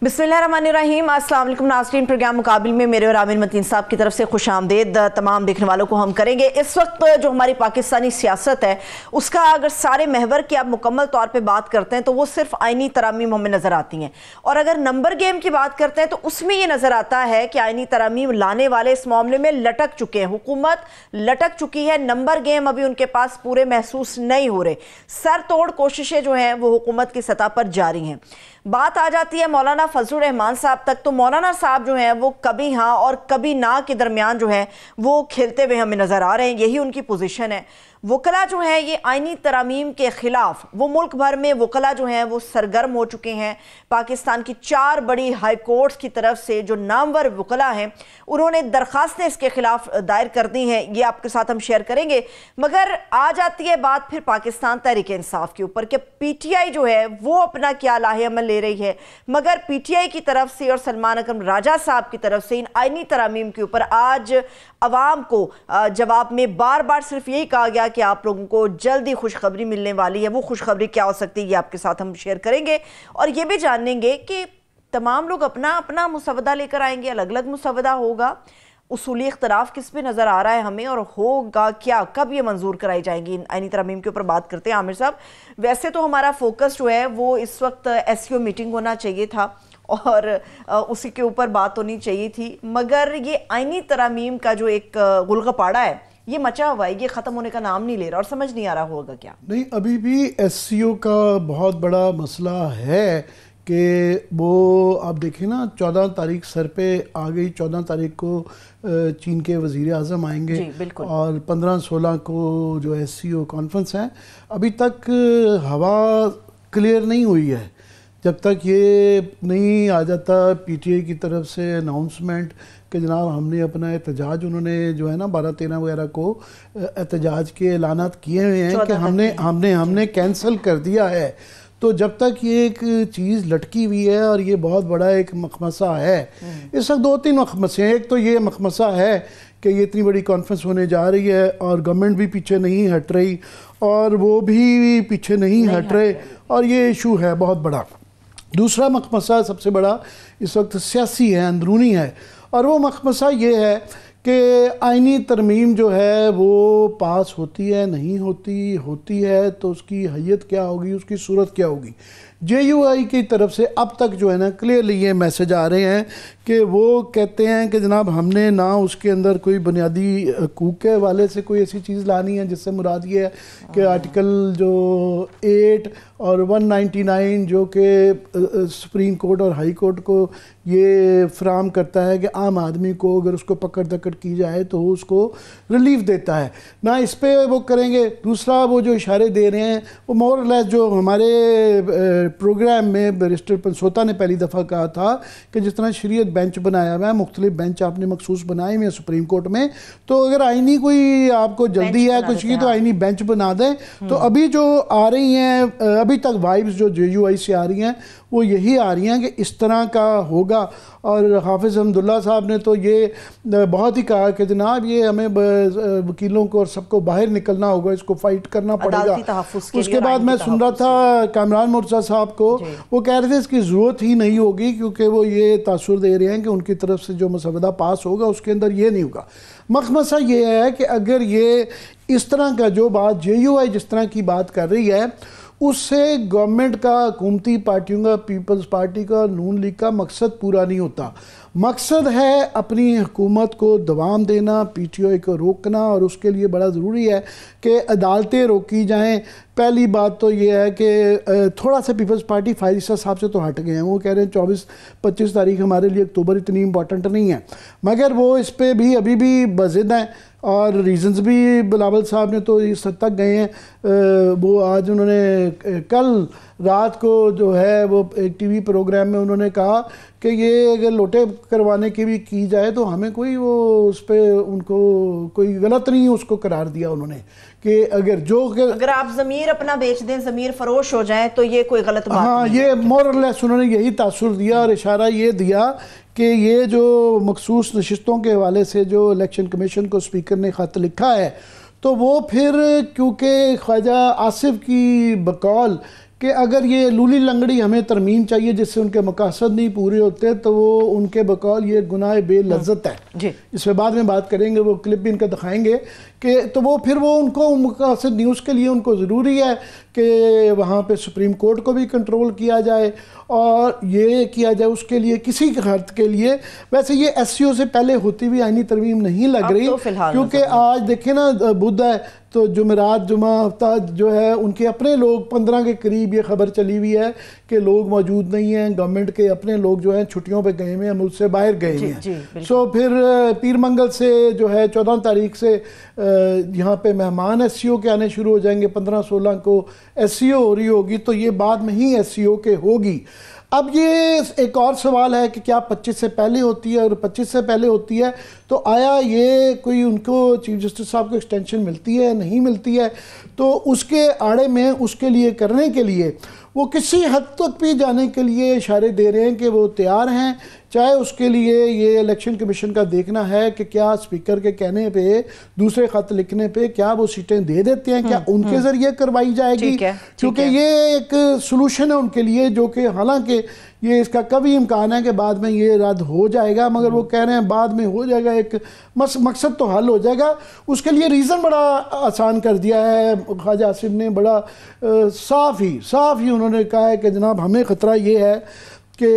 बिस्मिल्लाहिर्रहमानिर्रहीम। अस्सलाम वालेकुम नाज़रीन, प्रोग्राम मुकाबिल में मेरे और आमिर मतीन साहब की तरफ से खुश आमदेद तमाम देखने वालों को हम करेंगे। इस वक्त जो हमारी पाकिस्तानी सियासत है उसका अगर सारे महवर की आप मुकम्मल तौर पे बात करते हैं तो वो सिर्फ आइनी तरामीम हमें नज़र आती हैं, और अगर नंबर गेम की बात करते हैं तो उसमें ये नज़र आता है कि आइनी तरामीम लाने वाले इस मामले में लटक चुके हैं, हुकूमत लटक चुकी है। नंबर गेम अभी उनके पास पूरे महसूस नहीं हो रहे। सर तोड़ कोशिशें जो हैं वो हुकूमत की सतह पर जारी हैं। बात आ जाती है मौलाना फजलुर रहमान साहब तक, तो मौलाना साहब जो हैं वो कभी हाँ और कभी ना के दरमियान जो है वो खेलते हुए हमें नज़र आ रहे हैं। यही उनकी पोजीशन है। वकला जो हैं ये आइनी तरामीम के ख़िलाफ़ वो मुल्क भर में वकला जो हैं वो सरगर्म हो चुके हैं। पाकिस्तान की 4 बड़ी हाई कोर्ट्स की तरफ से जो नामवर वकला हैं उन्होंने दरख्वास्तें इसके ख़िलाफ़ दायर कर दी हैं, ये आपके साथ हम शेयर करेंगे। मगर आ जाती है बात फिर पाकिस्तान तहरीक इंसाफ के ऊपर कि PTI जो है वो अपना क्या लाहे अमल ले रही है। मगर PTI की तरफ से और सलमान अकरम राजा साहब की तरफ से इन आइनी तरामीम के ऊपर आज अवाम को जवाब में बार बार सिर्फ यही कहा गया कि आप लोगों को जल्दी खुशखबरी मिलने वाली है। वो खुशखबरी क्या हो सकती है ये आपके साथ हम शेयर करेंगे, और ये भी जानेंगे कि तमाम लोग अपना अपना मुसवदा लेकर आएंगे, अलग अलग मुसवदा होगा, उसूली इख्तलाफ किस पे नज़र आ रहा है हमें, और होगा क्या, कब ये मंजूर कराई जाएंगी। इन आइनी तरमीम के ऊपर बात करते हैं आमिर साहब। वैसे तो हमारा फोकस जो है वो इस वक्त SCO मीटिंग होना चाहिए था और उसी के ऊपर बात होनी चाहिए थी, मगर ये आइनी तरामीम का जो एक गुलगपाड़ा है ये मचा हुआ है, ये ख़त्म होने का नाम नहीं ले रहा और समझ नहीं आ रहा होगा क्या। नहीं, अभी भी SCO का बहुत बड़ा मसला है कि वो आप देखें ना 14 तारीख सर पे आ गई। 14 तारीख को चीन के वज़ीर आज़म आएंगे और 15-16 को जो SCO कॉन्फ्रेंस है। अभी तक हवा क्लियर नहीं हुई है। जब तक ये नहीं आ जाता PTI की तरफ से अनाउंसमेंट कि जनाब हमने अपना एहतजाज, उन्होंने जो है ना 12-13 वगैरह को एहतजाज के ऐलानात किए हुए हैं कि हमने कैंसिल कर दिया है, तो जब तक ये एक चीज़ लटकी हुई है और ये बहुत बड़ा एक मखमसा है। इस वक्त 2-3 मखमसे हैं। एक तो ये मखमसा है कि ये इतनी बड़ी कॉन्फ्रेंस होने जा रही है और गवर्नमेंट भी पीछे नहीं हट रही और वो भी पीछे नहीं हट रहे, और ये इशू है बहुत बड़ा। दूसरा मखमसा सबसे बड़ा इस वक्त सियासी है, अंदरूनी है, और वो मखमसा ये है कि आइनी तरमीम जो है वो पास होती है नहीं होती, होती है तो उसकी हैयत क्या होगी, उसकी सूरत क्या होगी। JUI की तरफ से अब तक जो है ना क्लियरली ये मैसेज आ रहे हैं कि वो कहते हैं कि जनाब हमने ना उसके अंदर कोई बुनियादी हकूक़ के हवाले से कोई ऐसी चीज़ लानी है, जिससे मुराद ये है कि आर्टिकल जो 8 और 199 जो कि सुप्रीम कोर्ट और हाई कोर्ट को ये फ्राहम करता है कि आम आदमी को अगर उसको पकड़ दकड़ की जाए तो उसको रिलीफ देता है, ना इस पर वो करेंगे। दूसरा वो जो इशारे दे रहे हैं वो मोर और लेस जो हमारे प्रोग्राम में बैरिस्टर पंसोता ने पहली दफ़ा कहा था कि जिस तरह शरीयत बेंच बनाया हुआ है, मुख्तलिफ बेंच आपने मखसूस बनाए हुए हैं सुप्रीम कोर्ट में, तो अगर आइनी कोई आपको जल्दी है कुछ की तो आइनी बेंच बना दें। तो अभी जो आ रही हैं, अभी तक वाइब्स जो JUI से आ रही हैं वो यही आ रही हैं कि इस तरह का होगा। और हाफिज़ हमदुल्ला साहब ने तो ये बहुत ही कहा कि जनाब ये हमें वकीलों को और सबको बाहर निकलना होगा, इसको फाइट करना पड़ेगा। उसके बाद मैं सुन रहा था कामरान मुर्तज़ा साहब को, वो कह रहे थे इसकी ज़रूरत ही नहीं होगी क्योंकि वो ये तासुर दे रहे हैं कि उनकी तरफ से जो मसवदा पास होगा उसके अंदर ये नहीं होगा। मखमसा ये है कि अगर ये इस तरह का जो बात JUI जिस तरह की बात कर रही है उससे गवर्नमेंट का, हुकूमती पार्टियों का, पीपल्स पार्टी का, नून लीग का मकसद पूरा नहीं होता। मकसद है अपनी हुकूमत को दवाम देना, PTI को रोकना, और उसके लिए बड़ा ज़रूरी है कि अदालतें रोकी जाएं। पहली बात तो ये है कि थोड़ा सा पीपल्स पार्टी फायरिसा साहब से तो हट गए हैं। वो कह रहे हैं 24-25 तारीख हमारे लिए अक्टूबर इतनी इंपॉर्टेंट नहीं है, मगर वो इस पर भी अभी भी बज़िद हैं और रीजंस भी बिलावल साहब ने तो इस हद तक गए हैं। वो आज उन्होंने कल रात को जो है वो एक TV प्रोग्राम में उन्होंने कहा कि ये अगर लोटे करवाने की भी की जाए तो हमें कोई वो उस पर उनको कोई गलत नहीं उसको करार दिया उन्होंने कि अगर आप ज़मीर अपना बेच दें, ज़मीर फरोश हो जाए तो ये कोई गलत बात नहीं। हाँ, ये मोर और लेस उन्होंने यही तासुर दिया और इशारा ये दिया कि ये जो मखसूस नशिस्तों के हवाले से जो इलेक्शन कमीशन को स्पीकर ने ख़त लिखा है तो वो फिर क्योंकि ख्वाजा आसिफ की बकौल कि अगर ये लूली लंगड़ी हमें तरमीम चाहिए जिससे उनके मकासद नहीं पूरे होते तो वो उनके बकौल ये गुनाह बेलज़्ज़त है जी। इस पर बाद में बात करेंगे, वो क्लिप भी इनका दिखाएंगे कि तो वो फिर वो उनको मकासद न्यूज़ के लिए उनको ज़रूरी है कि वहाँ पे सुप्रीम कोर्ट को भी कंट्रोल किया जाए और ये किया जाए उसके लिए किसी हद के लिए। वैसे ये SCO से पहले होती हुई आईनी तरमीम नहीं लग रही तो क्योंकि आज देखें ना बुध है तो जुमेरात जुमा हफ्ता जो है उनके अपने लोग 15 के करीब ये खबर चली हुई है कि लोग मौजूद नहीं हैं, गवर्नमेंट के अपने लोग जो हैं छुट्टियों पे गए हुए हैं, मुल्क से बाहर गए हुए हैं। सो फिर पीर मंगल से जो है 14 तारीख से यहाँ पे मेहमान SCO के आने शुरू हो जाएंगे, 15-16 को SCO हो रही होगी तो ये बाद में ही SCO के होगी। अब ये एक और सवाल है कि क्या 25 से पहले होती है, और 25 से पहले होती है तो आया ये कोई उनको चीफ जस्टिस साहब को एक्सटेंशन मिलती है नहीं मिलती है, तो उसके आड़े में उसके लिए करने के लिए वो किसी हद तक भी जाने के लिए इशारे दे रहे हैं कि वो तैयार हैं, चाहे उसके लिए ये इलेक्शन कमीशन का देखना है कि क्या स्पीकर के कहने पे दूसरे खत लिखने पे क्या वो सीटें दे देते हैं, क्या उनके ज़रिए करवाई जाएगी, क्योंकि ये एक सोल्यूशन है उनके लिए जो कि हालांकि ये इसका कभी इम्कान है कि बाद में ये रद्द हो जाएगा, मगर वो कह रहे हैं बाद में हो जाएगा, एक मकसद तो हल हो जाएगा। उसके लिए रीज़न बड़ा आसान कर दिया है ख्वाजा आसिफ ने, बड़ा साफ ही उन्होंने कहा है कि जनाब हमें ख़तरा ये है कि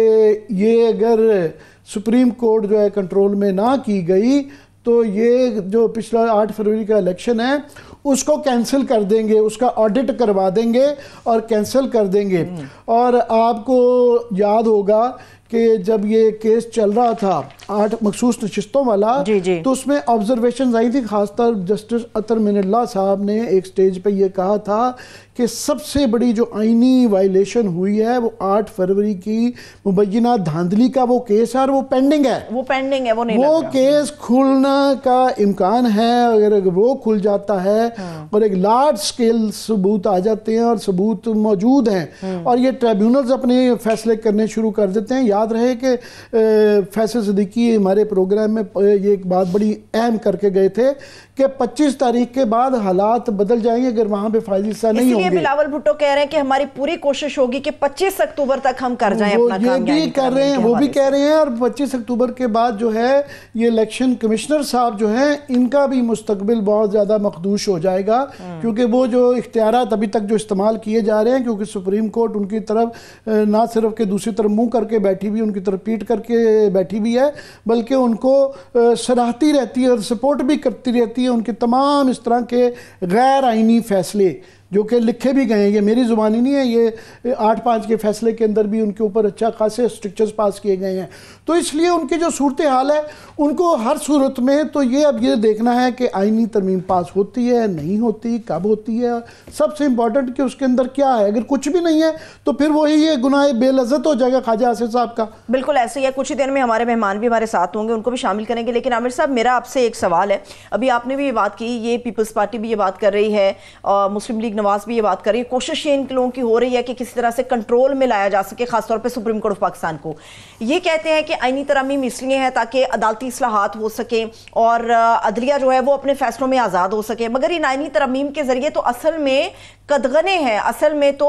ये अगर सुप्रीम कोर्ट जो है कंट्रोल में ना की गई तो ये जो पिछला 8 फरवरी का इलेक्शन है उसको कैंसिल कर देंगे, उसका ऑडिट करवा देंगे और कैंसिल कर देंगे। और आपको याद होगा कि जब ये केस चल रहा था 8 मखसूस नशिस्तों वाला तो उसमें ऑब्जर्वेशन आई थी, खासतौर जस्टिस अतर मिनल्ला साहब ने एक स्टेज पे ये कहा था कि सबसे बड़ी जो आईनी वायलेशन हुई है वो 8 फरवरी की मुबैना धांधली का वो केस है और वो पेंडिंग है, वो नहीं वो केस खुलना का इम्कान है। अगर वो खुल जाता है और एक लार्ज स्केल सबूत आ जाते हैं और सबूत मौजूद हैं और ये ट्रिब्यूनल्स अपने फैसले करने शुरू कर देते हैं। याद रहे कि फैसल सिद्दीकी हमारे प्रोग्राम में ये एक बात बड़ी अहम करके गए थे कि 25 तारीख के बाद हालात बदल जाएंगे अगर वहां पे फाइज हिस्सा नहीं होंगे। बिलावल भुट्टो कह रहे हैं कि हमारी पूरी कोशिश होगी कि 25 अक्टूबर तक हम कर जाएं अपना काम। ये भी कर रहे हैं, वो भी कह रहे हैं, और 25 अक्टूबर के बाद जो है ये इलेक्शन कमिश्नर साहब जो हैं इनका भी मुस्तकबिल बहुत ज़्यादा मखदूश हो जाएगा, क्योंकि वो जो इख्तियारात अभी तक जो इस्तेमाल किए जा रहे हैं, क्योंकि सुप्रीम कोर्ट उनकी तरफ ना सिर्फ के दूसरी तरफ मुँह करके बैठी हुई, उनकी तरफ पीट करके बैठी हुई है, बल्कि उनको सराहती रहती है और सपोर्ट भी करती रहती है उनके तमाम इस तरह के गैर आईनी फैसले जो कि लिखे भी गए हैं। ये मेरी ज़ुबानी नहीं है, ये 8-5 के फैसले के अंदर भी उनके ऊपर अच्छा खासे स्ट्रिक्चर्स पास किए गए हैं। तो इसलिए उनकी जो सूरत हाल है उनको हर सूरत में तो ये अब ये देखना है कि आईनी तरमीम पास होती है नहीं होती, कब होती है, सबसे इम्पॉर्टेंट कि उसके अंदर क्या है। अगर कुछ भी नहीं है तो फिर वही ये गुनाह बेलज़्ज़त हो जाएगा ख्वाजा आसिफ साहब का। बिल्कुल ऐसे ही है। कुछ ही देर में हमारे मेहमान भी हमारे साथ होंगे, उनको भी शामिल करेंगे। लेकिन आमिर साहब मेरा आपसे एक सवाल है, अभी आपने भी ये बात की, ये पीपल्स पार्टी भी ये बात कर रही है, मुस्लिम लीग नवाज भी ये बात कर रही है, कोशिश इन लोगों की हो रही है कि किसी तरह से कंट्रोल में लाया जा सके, खासतौर पे सुप्रीम कोर्ट ऑफ पाकिस्तान को। ये कहते हैं कि आईनी तरमीम इसलिए है ताकि अदालती इस्लाहात हो सके और अदलिया जो है वो अपने फैसलों में आज़ाद हो सके, मगर इन आईनी तरमीम के जरिए तो असल में कदगने हैं, असल में तो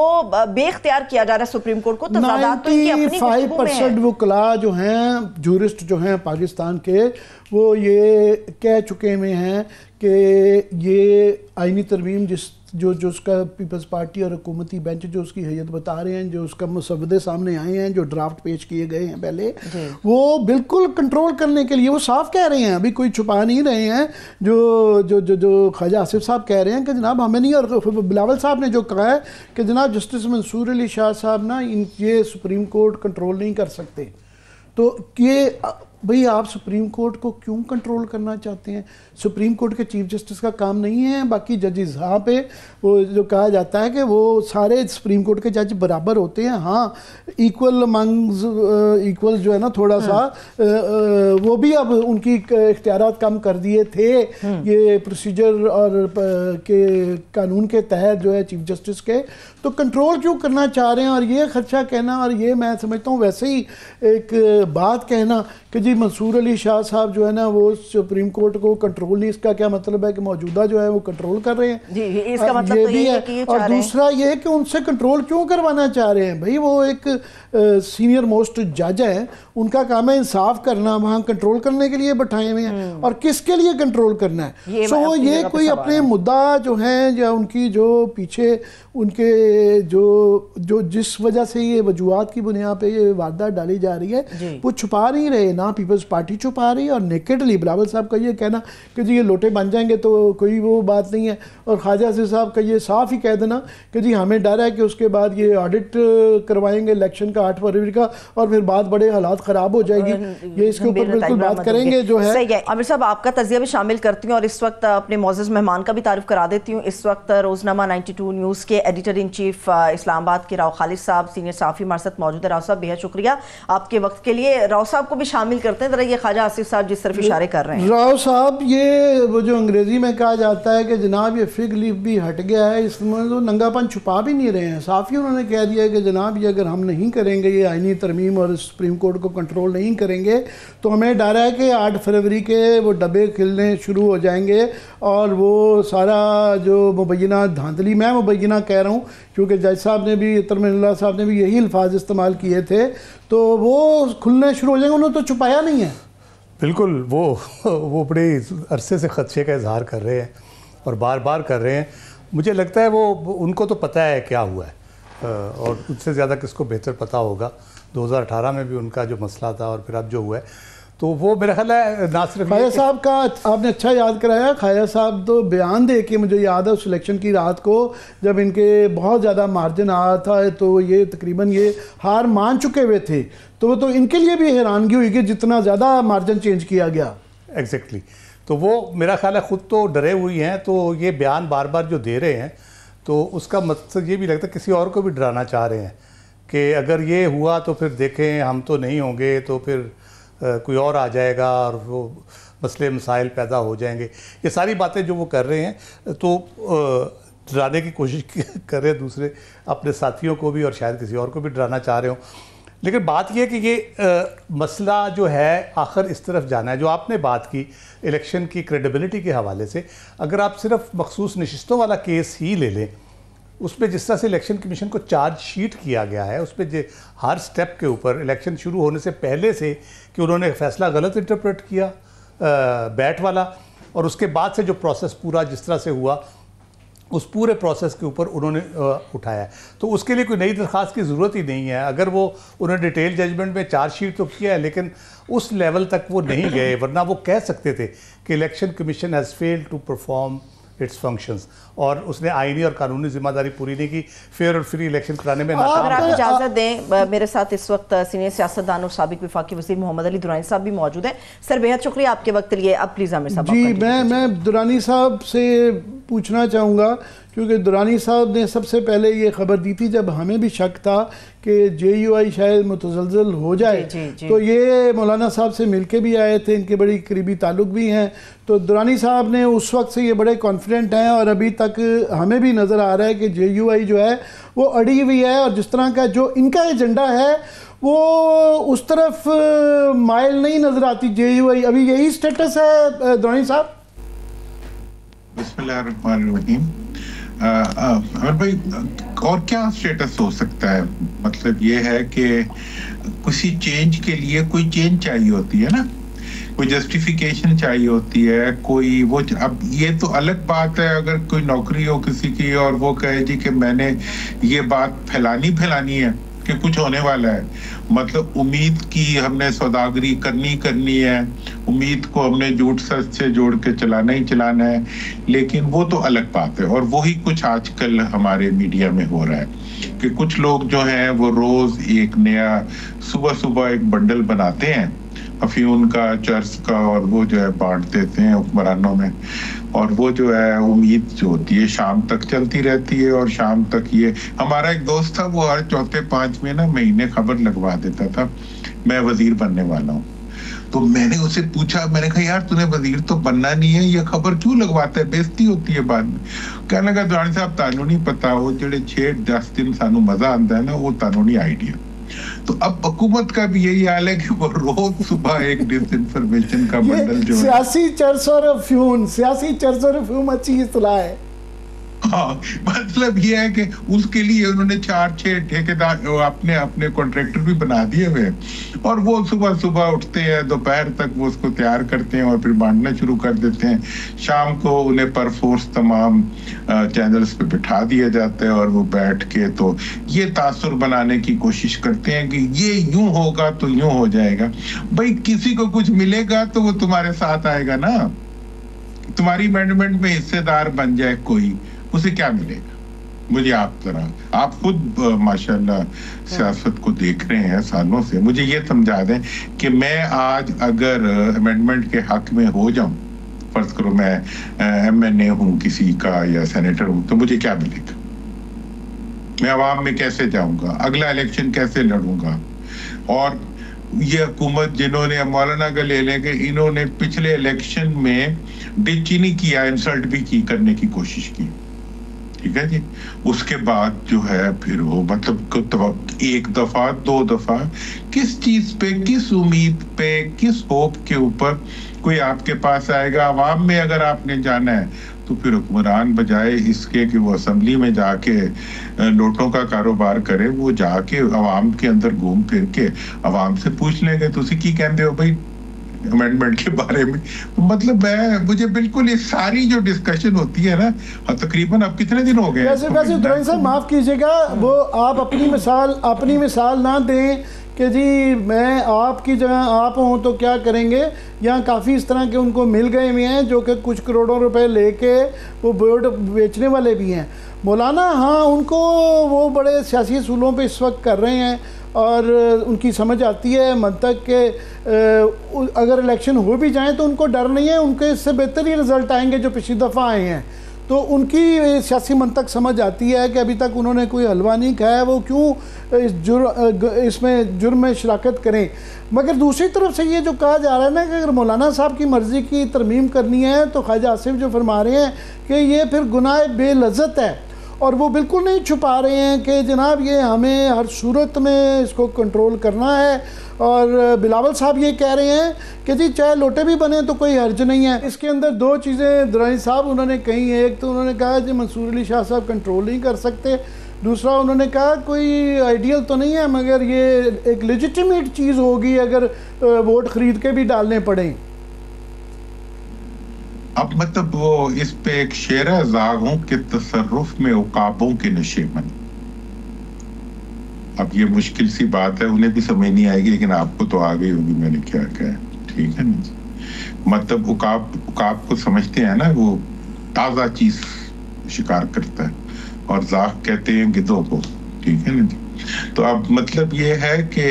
बेख्तियार किया जा रहा है सुप्रीम कोर्ट को। तो 95% वकला जो हैं, जूरिस्ट जो हैं पाकिस्तान के, वो ये कह चुके हुए हैं कि ये आईनी तरमीम जो उसका पीपल्स पार्टी और हुकूमती बेंच जो उसकी हैयत बता रहे हैं, जो उसका मुसवदे सामने आए हैं, जो ड्राफ्ट पेश किए गए हैं पहले, वो बिल्कुल कंट्रोल करने के लिए वो साफ कह रहे हैं, अभी कोई छुपा नहीं रहे हैं। जो ख्वाजा आसिफ साहब कह रहे हैं कि जनाब हमें नहीं, और बिलावल साहब ने जो कहा है कि जनाब जस्टिस मंसूर अली शाह साहब ना ये सुप्रीम कोर्ट कंट्रोल नहीं कर सकते। तो ये भाई आप सुप्रीम कोर्ट को क्यों कंट्रोल करना चाहते हैं? सुप्रीम कोर्ट के चीफ जस्टिस का काम नहीं है बाकी जजेस, हाँ पे वो जो कहा जाता है कि वो सारे सुप्रीम कोर्ट के जज बराबर होते हैं, हाँ इक्वल अमंग्स इक्वल जो है ना थोड़ा सा वो भी अब उनकी इख्तियारात कम कर दिए थे ये प्रोसीजर और के कानून के तहत जो है चीफ जस्टिस के। तो कंट्रोल क्यों करना चाह रहे हैं? और ये खर्चा कहना, और ये मैं समझता हूँ वैसे ही एक बात कहना कि जी मंसूर अली शाह साहब जो है ना वो सुप्रीम कोर्ट को कंट्रोल नहीं, इसका क्या मतलब है कि मौजूदा जो है वो कंट्रोल कर रहे हैं जी, इसका मतलब ये तो भी है कि और दूसरा ये है कि उनसे कंट्रोल क्यों करवाना चाह रहे हैं भाई, वो एक सीनियर मोस्ट जज है, उनका काम है इंसाफ करना, वहाँ कंट्रोल करने के लिए बैठाए हुए हैं और किसके लिए कंट्रोल करना है। सो ये कोई अपने मुद्दा जो है या उनकी जो पीछे उनके जो जिस वजह से ये वजूहात की बुनियाद पे ये वारदात डाली जा रही है वो छुपा नहीं रहे, ना पीपल्स पार्टी छुपा रही है और नेकेडली बिलावल साहब का ये कहना कि जी ये लोटे बन जाएंगे तो कोई वो बात नहीं है, और ख्वाजा आसिफ साहब का ये साफ ही कह देना कि जी हमें डर है कि उसके बाद ये ऑडिट करवाएंगे इलेक्शन का 8 फरवरी का और फिर बाद बड़े हालात ख़राब हो जाएगी, ये इसके ऊपर बिल्कुल बात करेंगे जो है। सही है आमिर साहब, आपका तजिया भी शामिल करती हूँ और इस वक्त अपने मौजूद मेहमान का भी तारुफ करा देती हूँ। इस वक्त रोजनामा 92 न्यूज़ के एडिटर इन चीफ इस्लामाबाद के राव खालिद साहब सीनियर साफ़ी हमारे साथ मौजूद है। राव साहब बेहद शुक्रिया आपके वक्त के लिए। राव साहब को भी शामिल करते हैं, जरा ये ख्वाजा आसिफ साहब जिस तरफ इशारे कर रहे हैं। राव साहब ये वो जो अंग्रेजी में कहा जाता है कि जनाब ये फिग लीफ भी हट गया है, इसमें तो नंगापन छुपा भी नहीं रहे हैं, साफ ही उन्होंने कह दिया कि जनाब ये अगर हम नहीं करेंगे ये आईनी तरमीम और सुप्रीम कोर्ट को कंट्रोल नहीं करेंगे तो हमें डर है कि 8 फरवरी के वो डब्बे खिलने शुरू हो जाएंगे और वो सारा जो मुबैना धांधली, मैं मुबैना कह रहा हूँ क्योंकि जज साहब ने भी तरमीनुल्लाह साहब ने भी यही अल्फाज इस्तेमाल किए थे, तो वो खुलने शुरू हो जाएंगे, उन्होंने तो छुपाया नहीं है। बिल्कुल वो बड़े अरसे से ख़दशे का इजहार कर रहे हैं और बार बार कर रहे हैं। मुझे लगता है वो उनको तो पता है क्या हुआ है और उससे ज़्यादा किसको बेहतर पता होगा। 2018 में भी उनका जो मसला था और फिर अब जो हुआ है तो वो मेरा ख्याल है ना सिर्फ ख्वाजा साहब का आपने अच्छा याद कराया। ख्वाजा साहब तो बयान दे के मुझे याद है उस इलेक्शन की रात को जब इनके बहुत ज़्यादा मार्जिन आया था तो ये तकरीबन ये हार मान चुके हुए थे, तो इनके लिए भी हैरानगी हुई कि जितना ज़्यादा मार्जिन चेंज किया गया। एग्जैक्टली तो वो मेरा ख्याल है ख़ुद तो डरे हुई हैं, तो ये बयान बार बार जो दे रहे हैं तो उसका मकसद ये भी लगता है किसी और को भी डराना चाह रहे हैं कि अगर ये हुआ तो फिर देखें हम तो नहीं होंगे, तो फिर कोई और आ जाएगा और वो मसले मसाइल पैदा हो जाएंगे। ये सारी बातें जो वो कर रहे हैं तो डराने की कोशिश कर रहे हैं दूसरे अपने साथियों को भी और शायद किसी और को भी डराना चाह रहे हो। लेकिन बात यह कि ये मसला जो है आखिर इस तरफ जाना है। जो आपने बात की इलेक्शन की क्रेडिबिलिटी के हवाले से, अगर आप सिर्फ मखसूस नशिस्तों वाला केस ही ले लें, उसमें जिस तरह से इलेक्शन कमीशन को चार्जशीट किया गया है उस पर हर स्टेप के ऊपर इलेक्शन शुरू होने से पहले से कि उन्होंने फैसला गलत इंटरप्रेट किया बैट वाला, और उसके बाद से जो प्रोसेस पूरा जिस तरह से हुआ उस पूरे प्रोसेस के ऊपर उन्होंने उठाया है, तो उसके लिए कोई नई दरख्वास्त की ज़रूरत ही नहीं है। अगर वो उन्होंने डिटेल जजमेंट में चार्जशीट तो किया है लेकिन उस लेवल तक वो नहीं गए, वरना वो कह सकते थे कि election commission has failed to perform its functions और उसने आईनी और कानूनी जिम्मेदारी पूरी नहीं की, फेयर और फ्री इलेक्शन कराने में नाकाम। अगर आप इजाजत दें, मेरे साथ इस वक्त सीनियर सियासतदान और साबिक वफाकी वज़ीर मोहम्मद अली दुरानी साहब भी मौजूद हैं। सर बेहद शुक्रिया आपके वक्त लिए। अब प्लीज़ आमिर साहब जी मैं दुरानी साहब से पूछना चाहूँगा क्योंकि दुरानी साहब ने सबसे पहले ये खबर दी थी जब हमें भी शक था कि JUI शायद मुतज़लज़ल हो जाए, तो ये मौलाना साहब से मिलके भी आए थे, इनके बड़ी करीबी ताल्लुक़ भी हैं, तो दुरानी साहब ने उस वक्त से ये बड़े कॉन्फिडेंट हैं और अभी तक हमें भी नज़र आ रहा है कि JUI जो है वो अड़ी हुई है और जिस तरह का जो इनका एजेंडा है वो उस तरफ माइल नहीं नज़र आती JUI। अभी यही स्टेटस है दुरानी साहब? बिस्मिल्लाहिर्रहमानिर्रहीम। अमर भाई और क्या स्टेटस हो सकता है? मतलब ये है कि किसी चेंज के लिए कोई चेंज चाहिए होती है ना, कोई जस्टिफिकेशन चाहिए होती है, कोई वो। अब ये तो अलग बात है अगर कोई नौकरी हो किसी की और वो कहे जी कि मैंने ये बात फैलानी है कि कुछ होने वाला है, मतलब उम्मीद की हमने सौदागरी करनी है, उम्मीद को हमने झूठ सच से जोड़ के चलाना ही चलाना है, लेकिन वो तो अलग बात है। और वही कुछ आजकल हमारे मीडिया में हो रहा है कि कुछ लोग जो हैं वो रोज एक नया सुबह एक बंडल बनाते हैं अफीम का, चर्च का, और वो जो है बांट देते हैं हुक्मरानों में, और वो जो है उम्मीद जो होती है शाम तक चलती रहती है। और शाम तक ये हमारा एक दोस्त था वो हर चौथे 5वें ना महीने खबर लगवा देता था मैं वजीर बनने वाला हूँ। तो मैंने उसे पूछा, मैंने कहा यार तूने वजीर तो बनना नहीं है, ये खबर क्यों लगवाता है, बेइज्जती होती है बाद में। कहने लगा दुरानी साहब तानू नहीं पता, वो जेड़े 6-10 दिन सानू मजा आता है ना वो तानू नहीं आइडिया। तो अब हुकूमत का भी यही हाल है कि वो रोज सुबह एक डिसइंफॉर्मेशन का बंडल जो सियासी चरसो रफ्यूम अच्छी इस्तेलाह है। हाँ, मतलब ये है कि उसके लिए उन्होंने 4-6 ठेकेदार अपने अपने कॉन्ट्रैक्टर भी बना दिए हुए, और वो सुबह सुबह उठते हैं, दोपहर तक वो उसको तैयार करते हैं और फिर बांटना शुरू कर देते हैं। शाम को उन्हें पर फोर्स तमाम चैनल्स पे बिठा दिया जाता है और वो बैठ के तो ये तासुर बनाने की कोशिश करते हैं कि ये यूं होगा तो यूं हो जाएगा। भाई किसी को कुछ मिलेगा तो वो तुम्हारे साथ आएगा ना, तुम्हारी अमेंडमेंट में हिस्सेदार बन जाए कोई, उसे क्या मिलेगा? मुझे आप खुद माशाल्लाह सियासत को देख रहे हैं सालों से, मुझे ये समझा दें कि मैं आज अगर अमेंडमेंट के हक में हो जाऊं, फर्ज करो मैं MNA हूं किसी का या सेनेटर हूं, तो मुझे क्या मिलेगा? मैं अवाम में कैसे जाऊंगा? अगला इलेक्शन कैसे लड़ूंगा? और ये हुकूमत जिन्होंने मौलाना का ले लेंगे, इन्होंने पिछले इलेक्शन में डिच ही नहीं किया, इंसल्ट भी की करने की कोशिश की, ठीक है जी। उसके बाद जो है फिर वो मतलब एक दफा 2 दफा किस चीज पे, किस उम्मीद पे, किस होप के ऊपर कोई आपके पास आएगा? अवाम में अगर आपने जाना है तो फिर हुक्मरान बजाय इसके कि वो असेंबली में जाके नोटों का कारोबार करे, वो जाके अवाम के अंदर घूम फिर के अवाम से पूछ लेंगे तुसी की कहते हो भाई अमेंडमेंट के बारे में। मतलब मुझे बिल्कुल ये सारी जो डिस्कशन होती है ना, तकरीबन अब कितने दिन हो गए? वैसे दुरानी साहब माफ़ कीजिएगा, वो आप अपनी मिसाल ना दें कि जी मैं आपकी जगह आप हों तो क्या करेंगे। यहाँ काफ़ी इस तरह के उनको मिल गए हुए हैं जो कि कुछ करोड़ों रुपए लेके वो बोर्ड बेचने वाले भी हैं। मौलाना हाँ, उनको वो बड़े सियासी असूलों पे इस वक्त कर रहे हैं और उनकी समझ आती है मंतक के अगर इलेक्शन हो भी जाएं तो उनको डर नहीं है, उनके इससे बेहतर ही रिज़ल्ट आएंगे जो पिछली दफ़ा आए हैं। तो उनकी सियासी मंतक समझ आती है कि अभी तक उन्होंने कोई हलवा नहीं खाया, वो क्यों इसमें जुर्म में शराकत करें। मगर दूसरी तरफ से ये जो कहा जा रहा है ना कि अगर मौलाना साहब की मर्ज़ी की तरमीम करनी है तो ख्वाजा आसिफ जो फरमा रहे हैं कि ये फिर गुनाह बेलज़्ज़त है, और वो बिल्कुल नहीं छुपा रहे हैं कि जनाब ये हमें हर सूरत में इसको कंट्रोल करना है। और बिलावल साहब ये कह रहे हैं कि जी चाहे लोटे भी बने तो कोई हर्ज नहीं है। इसके अंदर 2 चीज़ें दुरानी साहब उन्होंने कही। एक तो उन्होंने कहा जी मंसूर अली शाह साहब कंट्रोल नहीं कर सकते, दूसरा उन्होंने कहा कोई आइडियल तो नहीं है मगर ये एक लेजिटिमेट चीज़ होगी अगर वोट ख़रीद के भी डालने पड़े। अब मतलब वो इस पे एक शेर है, ज़ागों के तसर्रुफ में उकाबों के नशेमन। अब ये मुश्किल सी बात है, उन्हें भी समझ नहीं आएगी, लेकिन आपको तो आ गई होगी मैंने क्या कहा, ठीक है ना। मतलब उकाब को समझते हैं ना, वो ताज़ा चीज शिकार करता है, और ज़ाग कहते हैं गिद्धों को, ठीक है ना। तो अब मतलब ये है कि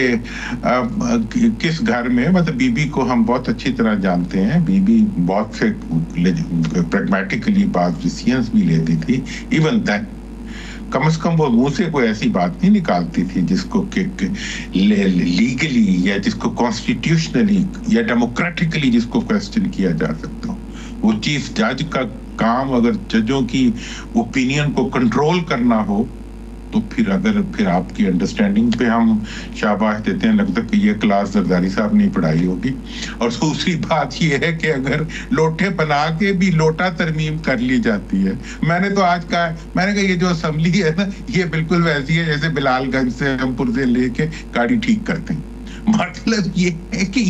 किस घर में, मतलब बीबी को हम बहुत अच्छी तरह जानते हैं, बीबी बहुत से प्रैग्मेटिकली बात डिसीजंस भी लेती थी। इवन दैट कम से कम वो मुंह से कोई ऐसी बात नहीं निकालती थी जिसको लीगली या जिसको कॉन्स्टिट्यूशनली या डेमोक्रेटिकली जिसको क्वेश्चन किया जा सकता हो। वो चीफ जज का काम अगर जजों की ओपिनियन को कंट्रोल करना हो तो फिर आपकी अंडरस्टैंडिंग पे हम शाबाश देते हैं, लगता है कि ये क्लास जरदारी साहब ने पढ़ाई होगी। और दूसरी बात ये है कि अगर लोटे बना के भी लोटा तरमीम कर ली जाती है। मैंने कहा ये जो असेंबली है ना, ये बिल्कुल वैसी है जैसे बिलालगंज से हमपुर से लेके गाड़ी ठीक करते हैं। मतलब ये है कि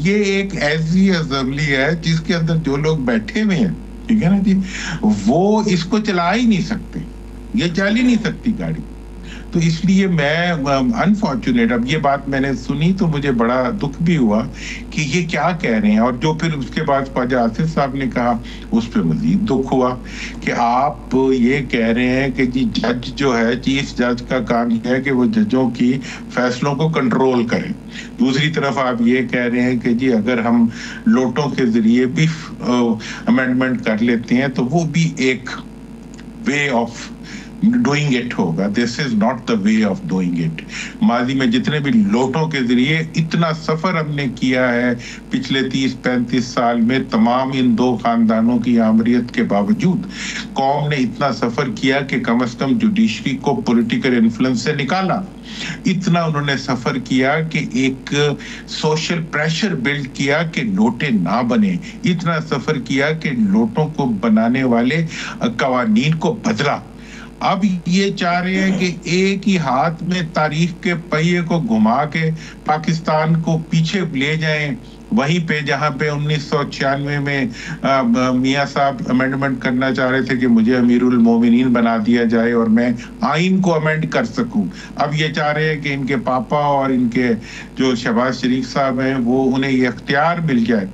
ये एक ऐसी असेंबली है जिसके अंदर जो लोग बैठे हुए हैं, ठीक है ना जी, वो इसको चला ही नहीं सकते, ये चल ही नहीं सकती गाड़ी। तो इसलिए मैं अनफॉर्चुनेट, अब ये बात मैंने सुनी तो मुझे बड़ा दुख भी हुआ कि ये क्या कह रहे हैं। और जो फिर उसके बाद ख्वाजा आसिफ साहब ने कहा, उस पर मजीद दुख हुआ कि आप ये कह रहे हैं कि जी जज जो है, चीफ जज का काम यह है कि वो जजों की फैसलों को कंट्रोल करें। दूसरी तरफ आप ये कह रहे हैं कि जी अगर हम लोटों के जरिए भी अमेंडमेंट कर लेते हैं तो वो भी एक वे ऑफ डूइंग इट होगा। This is not the way of doing it. माजी में जितने भी लोटों के जरिए इतना सफर हमने किया है पिछले 30-35 साल में, तमाम इन दो खानदानों की आमरीत के बावजूद कौम ने इतना सफर किया कि कम से कम जुडिशरी को पॉलिटिकल इन्फ्लुएंस से निकाला। इतना उन्होंने सफर किया कि एक सोशल प्रेशर बिल्ड किया कि नोटें ना बने। इतना सफर किया कि नोटों को बनाने वाले कवानीन को बदला। अब ये चाह रहे हैं कि एक ही हाथ में तारीख के पहिए को घुमा के पाकिस्तान को पीछे ले जाएं, वहीं पे जहां पे 1996 में मियां साहब अमेंडमेंट करना चाह रहे थे कि मुझे अमीरुल मोमिनीन बना दिया जाए और मैं आइन को अमेंड कर सकूं। अब ये चाह रहे हैं कि इनके पापा और इनके जो शहबाज शरीफ साहब हैं वो उन्हें ये इख्तियार मिल जाए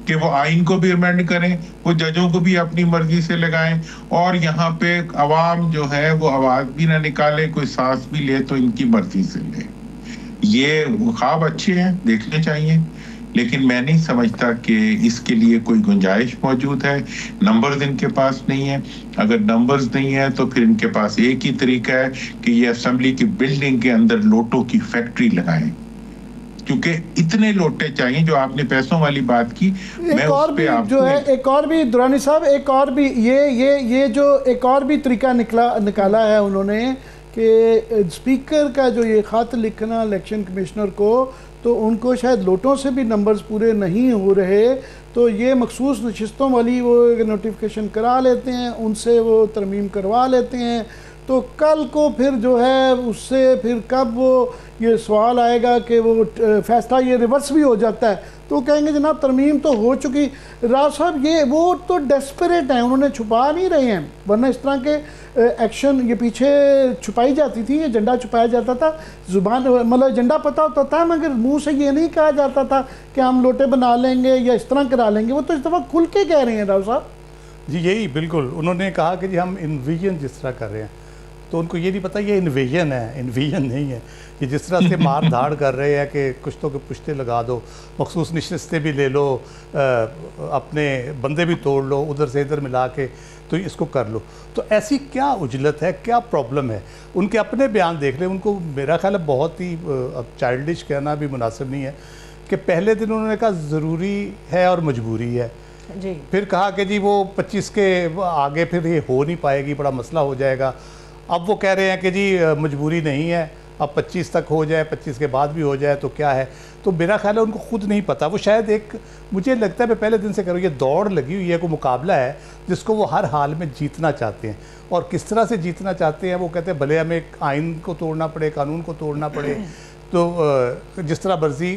कि वो आइन को भी अमेंड करें, वो जजों को भी अपनी मर्जी से लगाएं, और यहाँ पे अवाम जो है वो आवाज भी ना निकाले, कोई सांस भी ले तो इनकी मर्जी से ले। ये ख्वाब अच्छे हैं, देखने चाहिए, लेकिन मैं नहीं समझता कि इसके लिए कोई गुंजाइश मौजूद है। नंबर्स इनके पास नहीं है। अगर नंबर्स नहीं है तो फिर इनके पास एक ही तरीका है कि ये असेंबली की बिल्डिंग के अंदर लोटों की फैक्ट्री लगाएं, क्योंकि इतने लोटे चाहिए। जो आपने पैसों वाली बात की, मैं उस पे आपको जो है एक और भी दुरानी साहब, एक और भी ये जो एक और भी तरीका निकाला है उन्होंने कि स्पीकर का जो ये खत लिखना इलेक्शन कमिश्नर को, तो उनको शायद लोटों से भी नंबर्स पूरे नहीं हो रहे, तो ये मखसूस नशिस्तों वाली वो नोटिफिकेशन करा लेते हैं, उनसे वो तरमीम करवा लेते हैं। तो कल को फिर जो है उससे फिर कब वो ये सवाल आएगा कि वो फैसला ये रिवर्स भी हो जाता है, तो कहेंगे जनाब तरमीम तो हो चुकी। राव साहब ये वो तो डेस्परेट हैं, उन्होंने छुपा नहीं रहे हैं, वरना इस तरह के एक्शन ये पीछे छुपाई जाती थी, एजेंडा छुपाया जाता था, जुबान मतलब एजेंडा पता होता था मगर मुंह से ये नहीं कहा जाता था कि हम लोटे बना लेंगे या इस तरह करा लेंगे। वो तो इस दफ़ा खुल के कह रहे हैं राव साहब। जी यही बिल्कुल, उन्होंने कहा कि जी हम इन्विजन जिस तरह कर रहे हैं, तो उनको ये नहीं पता ये इन्विजन है, इन्विजन नहीं है। ये जिस तरह से मार धाड़ कर रहे हैं कि कुश्तों के पुश्ते लगा दो, मखसूस नशिस्तें भी ले लो, अपने बंदे भी तोड़ लो, उधर से इधर मिला के तो इसको कर लो। तो ऐसी क्या उजलत है, क्या प्रॉब्लम है? उनके अपने बयान देख लें। उनको मेरा ख्याल है बहुत ही अब चाइल्डिश कहना भी मुनासिब नहीं है कि पहले दिन उन्होंने कहा ज़रूरी है और मजबूरी है जी, फिर कहा कि जी वो 25 के आगे फिर ये हो नहीं पाएगी, बड़ा मसला हो जाएगा। अब वो कह रहे हैं कि जी मजबूरी नहीं है, अब 25 तक हो जाए, 25 के बाद भी हो जाए तो क्या है। तो मेरा ख्याल है उनको खुद नहीं पता। वो शायद एक, मुझे लगता है मैं पहले दिन से कह रहा हूँ, ये दौड़ लगी हुई है, कोई मुकाबला है जिसको वो हर हाल में जीतना चाहते हैं। और किस तरह से जीतना चाहते हैं वो कहते हैं भले हमें आइन को तोड़ना पड़े, कानून को तोड़ना पड़े, तो जिस तरह मर्जी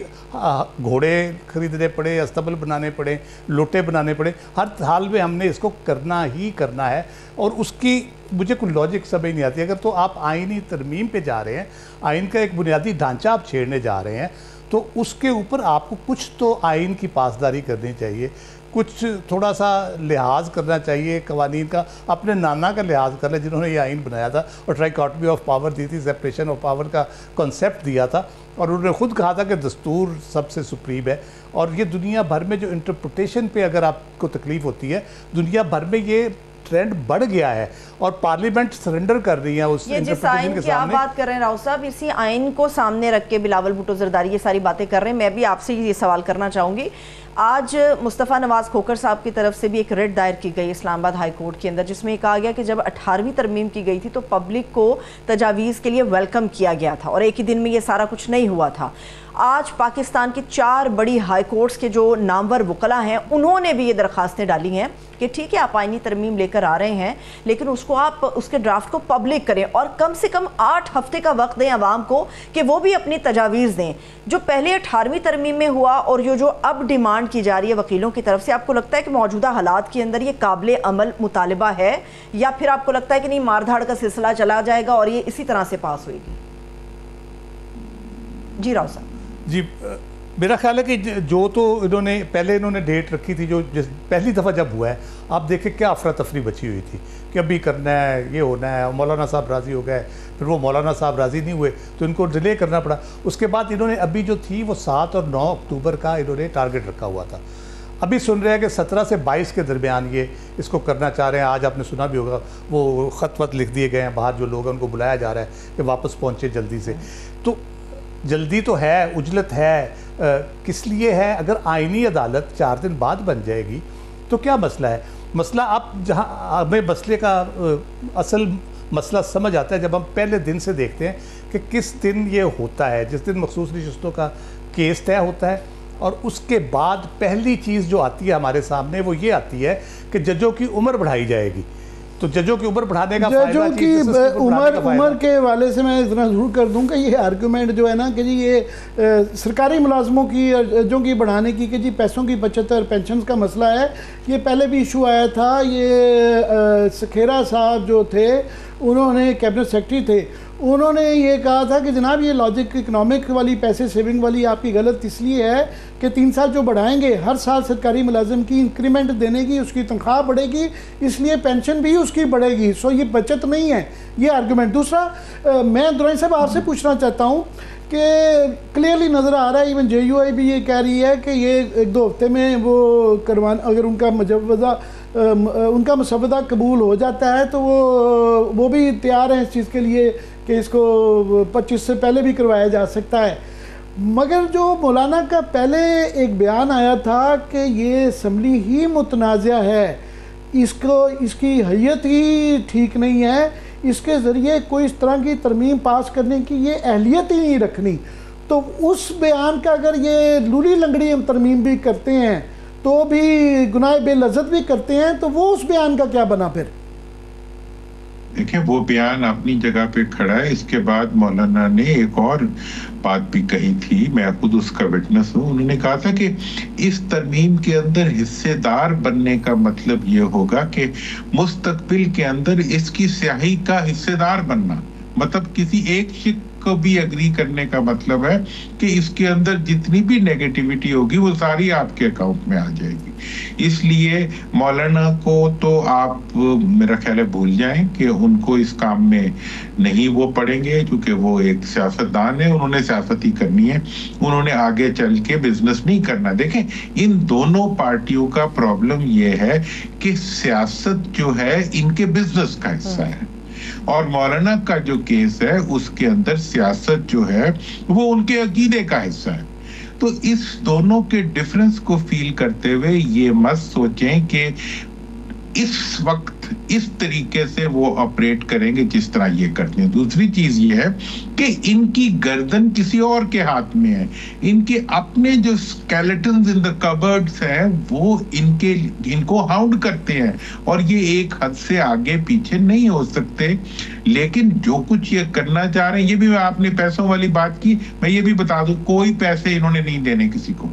घोड़े खरीदने पड़े, अस्तबल बनाने पड़े, लोटे बनाने पड़े, हर हाल में हमने इसको करना ही करना है। और उसकी मुझे कोई लॉजिक समझ नहीं आती। अगर तो आप आइनी तरमीम पे जा रहे हैं, आइन का एक बुनियादी ढांचा आप छेड़ने जा रहे हैं, तो उसके ऊपर आपको कुछ तो आइन की पासदारी करनी चाहिए, कुछ थोड़ा सा लिहाज करना चाहिए कवानीन का। अपने नाना का लिहाज कर ले जिन्होंने ये आइन बनाया था और ट्राइकॉटमी ऑफ पावर दी थी, सेपरेशन ऑफ पावर का कॉन्सेप्ट दिया था, और उन्होंने खुद कहा था कि दस्तूर सबसे सुप्रीम है। और ये दुनिया भर में जो इंटरप्रिटेशन पे अगर आपको तकलीफ़ होती है, दुनिया भर में ये ट्रेंड बढ़ गया है और पार्लियामेंट सरेंडर कर रही है उस इंटरप्रिटेशन के सामने। आप बात कर रहे हैं राव साहब, इसी आइन को सामने रख के बिलावल भुट्टो जरदारी ये सारी बातें कर रहे हैं। मैं भी आपसे ये सवाल करना चाहूँगी, आज मुस्तफ़ा नवाज़ खोखर साहब की तरफ से भी एक रिट दायर की गई इस्लामाबाद हाई कोर्ट के अंदर, जिसमें कहा गया कि जब 18वीं तरमीम की गई थी तो पब्लिक को तजावीज़ के लिए वेलकम किया गया था और एक ही दिन में ये सारा कुछ नहीं हुआ था। आज पाकिस्तान की 4 बड़ी हाई कोर्ट्स के जो नामवर वकला हैं उन्होंने भी ये दरख्वास्तें डाली हैं कि ठीक है आप आइनी तरमीम लेकर आ रहे हैं, लेकिन उसको आप उसके ड्राफ्ट को पब्लिक करें और कम से कम 8 हफ्ते का वक्त दें आवाम को कि वो भी अपनी तजावीज़ दें। जो पहले 18वीं तरमीम में हुआ और जो अब डिमांड की जा रही है वकीलों की तरफ से, आपको लगता है कि मौजूदा हालात के अंदर ये काबिल अमल मुतालबा है, या फिर आपको लगता है कि नहीं मारधाड़ का सिलसिला चला जाएगा और ये इसी तरह से पास होगी? जी राव साहब। जी मेरा ख्याल है कि जो तो इन्होंने डेट रखी थी, जो पहली दफ़ा जब हुआ है, आप देखें क्या अफरा तफरी बची हुई थी कि अभी करना है, ये होना है, मौलाना साहब राज़ी हो गए, फिर वो मौलाना साहब राज़ी नहीं हुए तो इनको डिले करना पड़ा। उसके बाद इन्होंने अभी जो थी वो 7 और 9 अक्टूबर का इन्होंने टारगेट रखा हुआ था। अभी सुन रहे हैं कि 17 से 22 के दरमियान ये इसको करना चाह रहे हैं। आज आपने सुना भी होगा वो ख़त वत लिख दिए गए हैं, बाहर जो लोग हैं उनको बुलाया जा रहा है कि वापस पहुँचे जल्दी से। तो जल्दी तो है, उजलत है, किस लिए है? अगर आईनी अदालत 4 दिन बाद बन जाएगी तो क्या मसला है? मसला आप जहाँ हमें मसले का असल मसला समझ आता है जब हम पहले दिन से देखते हैं कि किस दिन ये होता है, जिस दिन मखसूस नशिस्तों का केस तय होता है। और उसके बाद पहली चीज़ जो आती है हमारे सामने वो ये आती है कि जजों की उम्र बढ़ाई जाएगी। तो जजों की उम्र बढ़ाने का जजों की उम्र के वाले से मैं इतना ज़रूर कर दूं कि ये आर्गूमेंट जो है ना कि जी ये सरकारी मुलाजमों की जजों की बढ़ाने की कि जी पैसों की बचत और पेंशन का मसला है, ये पहले भी इशू आया था। ये सखेरा साहब जो थे, उन्होंने कैबिनेट सेक्रेटरी थे, उन्होंने ये कहा था कि जनाब ये लॉजिक इकनॉमिक वाली पैसे सेविंग वाली आपकी गलत इसलिए है कि 3 साल जो बढ़ाएंगे, हर साल सरकारी मुलाजिम की इंक्रीमेंट देने की, उसकी तनख्वाह बढ़ेगी, इसलिए पेंशन भी उसकी बढ़ेगी। सो ये बचत नहीं है, ये आर्गूमेंट। दूसरा मैं दुरानी साहब आपसे पूछना चाहता हूँ कि क्लियरली नज़र आ रहा है, इवन JUI भी ये कह रही है कि ये 1-2 हफ्ते में वो अगर उनका मसवदा कबूल हो जाता है तो वो भी तैयार हैं इस चीज़ के लिए कि इसको 25 से पहले भी करवाया जा सकता है। मगर जो मौलाना का पहले एक बयान आया था कि ये असम्बली ही मुतनाज़ा है, इसकी हैयत ही ठीक नहीं है, इसके ज़रिए कोई इस तरह की तरमीम पास करने की ये अहलियत ही नहीं रखनी, तो उस बयान का अगर ये लूली लंगड़ी हम तरमीम भी करते हैं तो भी गुनाह बेलज़्ज़त भी करते हैं, तो वो उस बयान का क्या बना फिर? देखिए वो बयान अपनी जगह पे खड़ा है। इसके बाद मौलाना ने एक और बात भी कही थी, मैं खुद उसका विटनेस हूँ। उन्होंने कहा था कि इस तरमीम के अंदर हिस्सेदार बनने का मतलब ये होगा कि मुस्तकबिल के अंदर इसकी स्याही का हिस्सेदार बनना, मतलब किसी एक शिक को भी एग्री करने का मतलब है कि इसके अंदर जितनी भी नेगेटिविटी होगी वो सारी आपके अकाउंट में आ जाएगी। इसलिए मौलाना को तो आप मेरा ख्याल है भूल जाएं कि उनको इस काम में नहीं वो पड़ेंगे, क्योंकि वो एक सियासतदान है, उन्होंने सियासत ही करनी है, उन्होंने आगे चल के बिजनेस नहीं करना। देखें इन दोनों पार्टियों का प्रॉब्लम ये है कि सियासत जो है इनके बिजनेस का हिस्सा है, और मौलाना का जो केस है उसके अंदर सियासत जो है वो उनके अकीदे का हिस्सा है। तो इस दोनों के डिफरेंस को फील करते हुए ये मत सोचें कि इस वक्त इस तरीके से वो ऑपरेट करेंगे जिस तरह ये करते हैं। दूसरी चीज ये है कि इनकी गर्दन किसी और के हाथ में है, इनके अपने जो स्केलेटन्स इन द कबर्ड्स हैं वो इनको हाउंड करते हैं, और ये एक हद से आगे पीछे नहीं हो सकते। लेकिन जो कुछ ये करना चाह रहे हैं, ये भी आपने पैसों वाली बात की, मैं ये भी बता दूं कोई पैसे इन्होंने नहीं देने किसी को,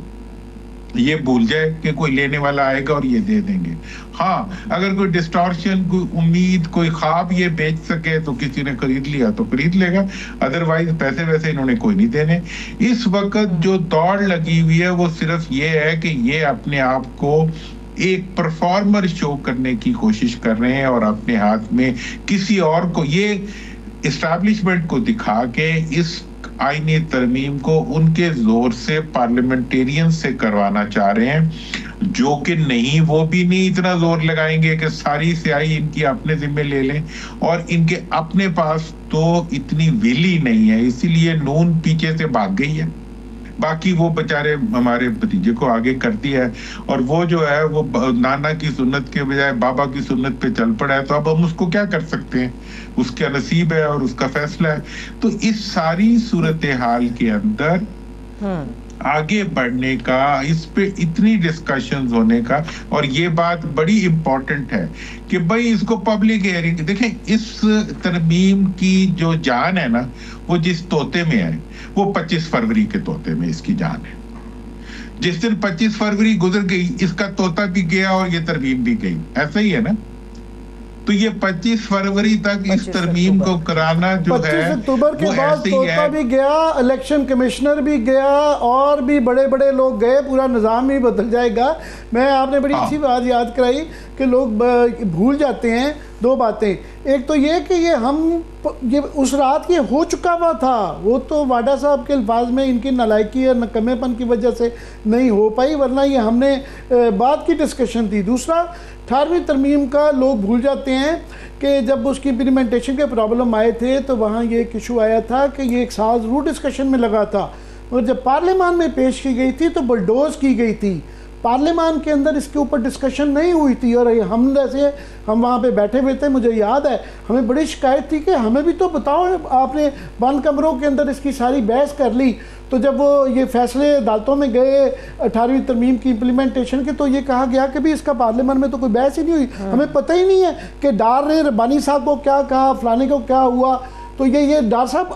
ये भूल जाए कि कोई लेने वाला आएगा और ये दे देंगे। हाँ, अगर कोई डिस्टॉर्शन, कोई उम्मीद, कोई ख्वाब ये बेच सके तो किसी ने खरीद लिया तो खरीद लेगा, अदरवाइज पैसे वैसे इन्होंने कोई नहीं देने। इस वक्त जो दौड़ लगी हुई है वो सिर्फ ये है कि ये अपने आप को एक परफॉर्मर शो करने की कोशिश कर रहे हैं और अपने हाथ में किसी और को, ये एस्टैब्लिशमेंट को दिखा के इस आईनी तरमीम को उनके जोर से पार्लियामेंटेरियन से करवाना चाह रहे हैं, जो कि नहीं, वो भी नहीं इतना जोर लगाएंगे कि सारी स्याही इनकी अपने जिम्मे ले लें, और इनके अपने पास तो इतनी विल ही नहीं है, इसीलिए नून पीछे से भाग गई है। बाकी वो बेचारे हमारे भतीजे को आगे करती है, और वो जो है वो नाना की सुन्नत के बजाय बाबा की सुन्नत पे चल पड़ा है, तो अब हम उसको क्या कर सकते हैं, उसका नसीब है और उसका फैसला है। तो इस सारी सूरत हाल के अंदर आगे बढ़ने का, इस पे इतनी डिस्कशंस होने का, और ये बात बड़ी इंपॉर्टेंट है कि भाई इसको पब्लिक हियरिंग, देखें इस तरमीम की जो जान है ना वो जिस तोते में है वो 25 फरवरी के तोते में इसकी जान है। जिस दिन 25 फरवरी गुजर गई इसका तोता भी गया और ये तरमीम भी गई, ऐसा ही है ना। तो ये 25 फरवरी तक इस तरमीम को कराना जो है 25 अक्टूबर के बाद तोता भी गया, इलेक्शन कमिश्नर भी गया, और भी बड़े बड़े लोग गए, पूरा निज़ाम ही बदल जाएगा। मैं आपने बड़ी अच्छी बात याद कराई कि लोग भूल जाते हैं दो बातें। एक तो ये कि ये उस रात ये हो चुका हुआ था, वो तो वाडा साहब के अल्फाज में इनकी नालायकी और नकमेपन की वजह से नहीं हो पाई, वरना ये हमने बात की डिस्कशन थी। दूसरा, 18वीं तरमीम का लोग भूल जाते हैं कि जब उसकी इम्प्लीमेंटेशन के प्रॉब्लम आए थे तो वहाँ ये एक इशू आया था कि ये 1 साल ज़रूर डिस्कशन में लगा था, और जब पार्लियामान में पेश की गई थी तो बुलडोज की गई थी। पार्लियामान के अंदर इसके ऊपर डिस्कशन नहीं हुई थी, और हम वहाँ पे बैठे हुए थे, मुझे याद है हमें बड़ी शिकायत थी कि हमें भी तो बताओ, आपने बंद कमरों के अंदर इसकी सारी बहस कर ली। तो जब वो ये फैसले अदालतों में गए 18वीं तरमीम की इम्प्लीमेंटेशन के, तो ये कहा गया कि भी इसका पार्लियामान में तो कोई बहस ही नहीं हुई, हमें पता ही नहीं है कि डार ने रब्बानी साहब को क्या कहा, फलाने को क्या हुआ। तो ये डार साहब,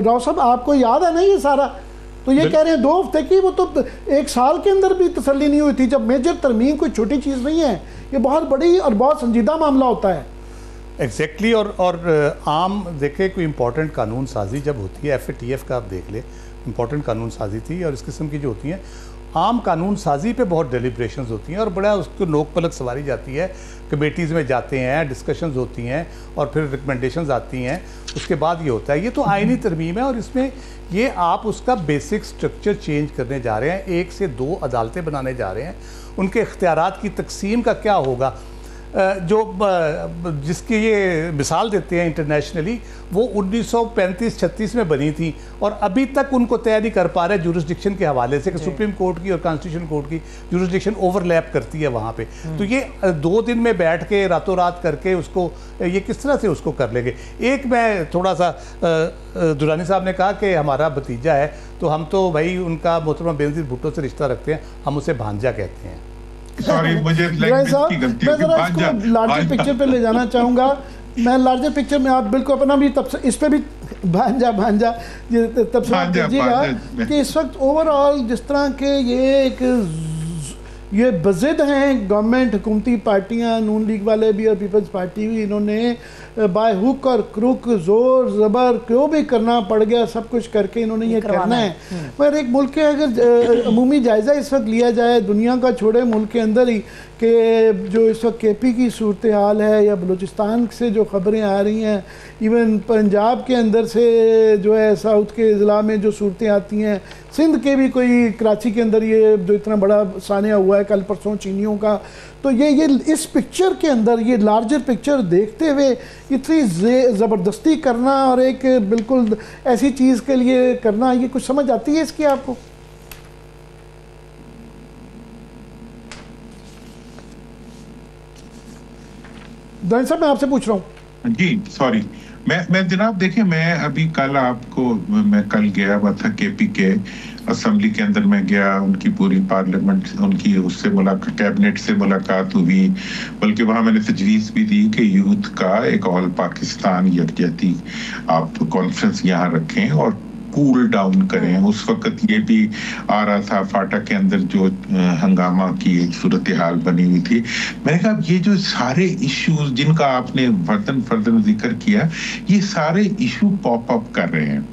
राव साहब, आपको याद है ना ये सारा? तो ये कह रहे हैं 2 हफ्ते की, वो तो 1 साल के अंदर भी तसल्ली नहीं हुई थी। जब मेजर तरमीम कोई छोटी चीज़ नहीं है, ये बहुत बड़ी और बहुत संजीदा मामला होता है। एग्जैक्टली और आम देखे कोई इंपॉर्टेंट कानून साजी जब होती है, FATF का आप देख ले, इंपॉर्टेंट कानून साजी थी, और इस किस्म की जो होती हैं आम कानून साजी पे बहुत डेलिब्रेशंस होती हैं और बड़ा उसको नोक पलक सवारी जाती है, कमेटीज़ में जाते हैं, डिस्कशंस होती हैं और फिर रिकमेंडेशंस आती हैं, उसके बाद ये होता है। ये तो आईनी तरमीम है और इसमें ये आप उसका बेसिक स्ट्रक्चर चेंज करने जा रहे हैं, 1 से 2 अदालतें बनाने जा रहे हैं, उनके इख्तियारात की तकसीम का क्या होगा, जो जिसकी ये मिसाल देते हैं इंटरनेशनली, वो 1935-36 में बनी थी और अभी तक उनको तय नहीं कर पा रहे जुरिस्डिक्शन के हवाले से कि सुप्रीम कोर्ट की और कॉन्स्टिट्यूशन कोर्ट की जुरिस्डिक्शन ओवरलैप करती है वहाँ पे। तो ये 2 दिन में बैठ के रातों रात करके उसको ये किस तरह से उसको कर लेंगे। एक मैं थोड़ा सा दुरानी साहब ने कहा कि हमारा भतीजा है, तो हम तो भाई उनका मोहतरमा बेनज़ीर भुट्टो से रिश्ता रखते हैं, हम उसे भांजा कहते हैं। सॉरी, मुझे लैंग्वेज की गलती मैं जरा इसको लार्जर पिक्चर पे ले जाना चाहूँगा। मैं लार्जर पिक्चर में आप बिल्कुल अपना भी तब से इस पे भी भांजा ये तब से आप कीजिएगा कि इस वक्त ओवरऑल जिस तरह के ये बज़िद हैं गवर्नमेंट, हुकूमती पार्टियाँ, नून लीग वाले भी और पीपल्स पार्टी भी, इन्होंने बाय हुक और क्रुक, जोर ज़बर, क्यों भी करना पड़ गया, सब कुछ करके इन्होंने ये करना है। मगर एक मुल्क के अगर अमूमी जायज़ा इस वक्त लिया जाए, दुनिया का छोड़े मुल्क के अंदर ही, कि जो इस वक्त KP की सूरत हाल है या बलूचिस्तान से जो ख़बरें आ रही हैं, इवन पंजाब के अंदर से जो है साउथ के ज़िला में जो सूरतें आती हैं, सिंध के भी कोई कराची के अंदर ये जो इतना बड़ा सानिया हुआ है कल परसों चीनियों का, तो ये इस पिक्चर के अंदर ये लार्जर पिक्चर देखते हुए इतनी ज़बरदस्ती करना और एक बिल्कुल ऐसी चीज़ के लिए करना, ये कुछ समझ आती है इसकी आपको? दानिश साहब, मैं आपसे पूछ रहा हूँ। जी सॉरी, मैं जनाब देखिए, मैं अभी मैं कल गया हुआ था KP के असेंबली के अंदर, मैं गया, उनकी पूरी पार्लियामेंट, उनकी उससे मुलाकात, कैबिनेट से मुलाकात हुई, बल्कि वहाँ मैंने तजवीज़ भी दी कि यूथ का एक ऑल पाकिस्तान यकजहती आप कॉन्फ्रेंस यहाँ रखें और कूल डाउन करें। उस वक्त ये भी आ रहा था फाटा के अंदर जो हंगामा की एक सूरत हाल बनी हुई थी। मैंने कहा ये जो सारे इश्यूज जिनका आपने फर्दन जिक्र किया, ये सारे इशू पॉप अप कर रहे हैं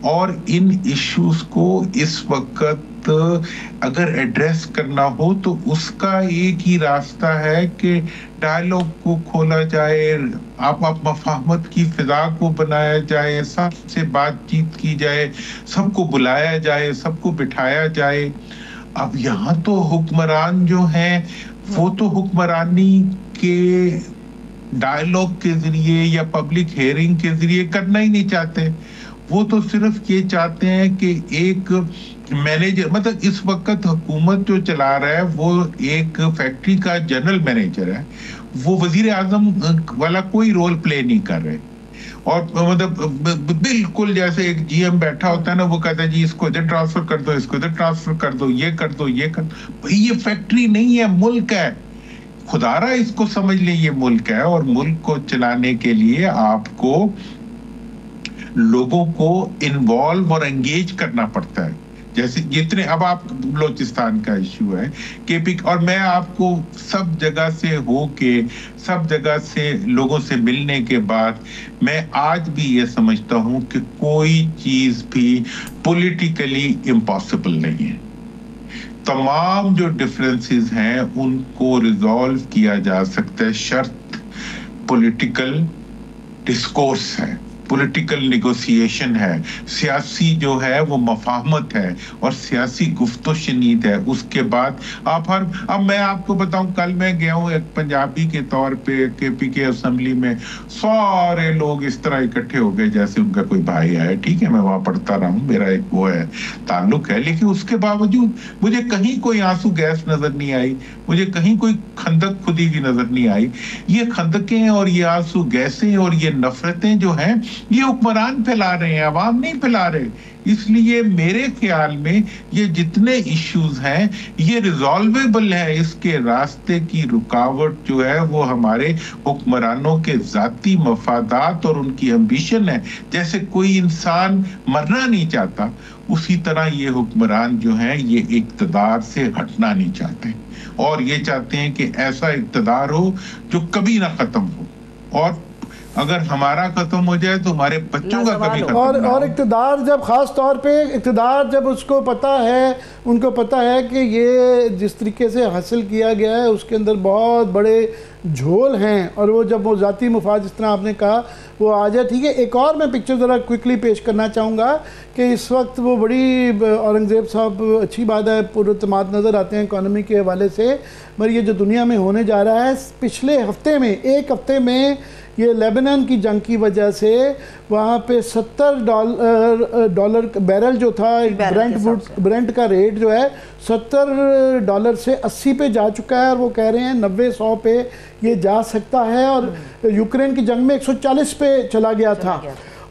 और इन इश्यूज को इस वक्त अगर एड्रेस करना हो तो उसका एक ही रास्ता है कि डायलॉग को खोला जाए, आप मफाहमत की फिजा को बनाया जाए, सबसे बातचीत की जाए, सबको बुलाया जाए, सबको बिठाया जाए। अब यहाँ तो हुक्मरान जो हैं वो तो हुक्मरानी के डायलॉग के जरिए या पब्लिक हियरिंग के जरिए करना ही नहीं चाहते। वो तो सिर्फ ये चाहते हैं कि एक मैनेजर, मतलब इस वक्त हुकूमत जो चला रहा है वो एक फैक्ट्री का जनरल मैनेजर है, वो वजीर आजम वाला कोई रोल प्ले नहीं कर रहे। और मतलब बिल्कुल जैसे एक GM बैठा होता है ना, वो कहता है जी इसको इधर ट्रांसफर कर दो, इसको इधर ट्रांसफर कर दो, ये कर दो, ये कर दो। भाई ये फैक्ट्री नहीं है, मुल्क है। खुदारा इसको समझ ले, ये मुल्क है और मुल्क को चलाने के लिए आपको लोगों को इन्वॉल्व और एंगेज करना पड़ता है। जैसे जितने अब आप बलोचिस्तान का इशू है KP, और मैं आपको सब जगह से होके, सब जगह से लोगों से मिलने के बाद मैं आज भी ये समझता हूं कि कोई चीज भी पॉलिटिकली इम्पॉसिबल नहीं है। तमाम जो डिफरेंसेस हैं उनको रिजॉल्व किया जा सकता है, शर्त पॉलिटिकल डिस्कोर्स है, पॉलिटिकल नेगोशिएशन है, सियासी जो है वो मफाहमत है और सियासी गुफ्तो-शनीद है। उसके बाद अब मैं आपको बताऊं, कल मैं गया हूं एक पंजाबी के तौर पे केपी के असेंबली में, सारे लोग इस तरह इकट्ठे हो गए जैसे उनका कोई भाई है। ठीक है, मैं वहां पढ़ता रहा हूं, मेरा एक वो है ताल्लुक है, लेकिन उसके बावजूद मुझे कहीं कोई आंसू गैस नजर नहीं आई, मुझे कहीं कोई खंदक खुदी हुई नजर नहीं आई। ये खंदकें और ये आंसू गैसें और ये नफरतें जो हैं, ये हुक्मरान फैला रहे हैं, अवाम नहीं फैला रहे। इसलिए मेरे ख्याल में ये जितने इश्यूज हैं ये रिजॉल्वेबल है। इसके रास्ते की रुकावट जो है वो हमारे हुक्मरानों के जाती मफादात और उनकी एम्बिशन है। जैसे कोई इंसान मरना नहीं चाहता, उसी तरह ये हुक्मरान जो हैं ये इक्तदार से हटना नहीं चाहते और ये चाहते हैं कि ऐसा इक्तदार हो जो कभी ना खत्म हो, और अगर हमारा खत्म हो जाए तो हमारे बच्चों का कभी खत्म और इक़्तिदार जब खास तौर पे इक़्तिदार जब उसको पता है, उनको पता है कि ये जिस तरीके से हासिल किया गया है उसके अंदर बहुत बड़े झोल हैं, और वो जब वो ज़ाती मुफाद जिस तरह आपने कहा वो आ जाए। ठीक है, एक और मैं पिक्चर ज़रा क्विकली पेश करना चाहूँगा कि इस वक्त वो बड़ी औरंगज़ेब साहब, अच्छी बात है, पुरअतमाद नज़र आते हैं इकॉनमी के हवाले से, मगर ये जो दुनिया में होने जा रहा है, पिछले हफ्ते में, एक हफ्ते में ये लेबनान की जंग की वजह से वहाँ पे $70 बैरल जो था ब्रेंट का रेट जो है $70 से 80 पे जा चुका है, और वो कह रहे हैं 90-100 पे ये जा सकता है, और यूक्रेन की जंग में 140 पे चला गया था।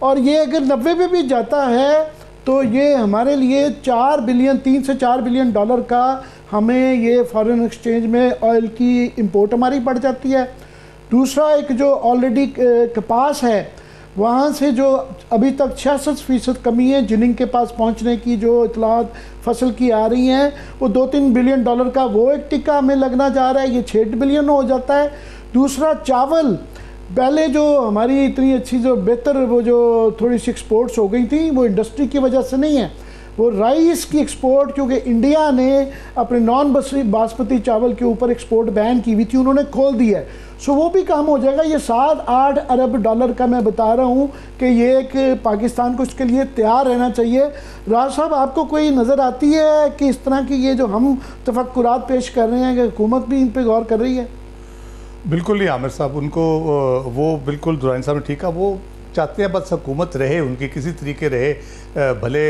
और ये अगर 90 पे भी जाता है तो ये हमारे लिए 3 से 4 बिलियन डॉलर का हमें ये फॉरेन एक्सचेंज में ऑयल की इंपोर्ट हमारी बढ़ जाती है। दूसरा, एक जो ऑलरेडी कपास है वहाँ से जो अभी तक 66% कमी है जिनिंग के पास पहुँचने की, जो इतलात फसल की आ रही हैं, वो 2-3 बिलियन डॉलर का वो एक टिक्का हमें लगना जा रहा है, ये 6 बिलियन हो जाता है। दूसरा, चावल, पहले जो हमारी इतनी अच्छी जो बेहतर वो जो थोड़ी सी एक्सपोर्ट्स हो गई थी वो इंडस्ट्री की वजह से नहीं है, वो राइस की एक्सपोर्ट, क्योंकि इंडिया ने अपने नॉन बासमती चावल के ऊपर एक्सपोर्ट बैन की हुई थी, उन्होंने खोल दी है, सो वो भी काम हो जाएगा। ये 7-8 अरब डॉलर का मैं बता रहा हूँ कि ये एक पाकिस्तान को इसके लिए तैयार रहना चाहिए। राज साहब, आपको कोई नज़र आती है कि इस तरह की ये जो हम तफक्कुरात पेश कर रहे हैं कि हुकूमत भी इन पर गौर कर रही है? बिल्कुल नहीं आमिर साहब, उनको वो बिल्कुल दुरानी साहब ने ठीक है, वो चाहते हैं बस हुकूमत रहे, उनकी किसी तरीके रहे, भले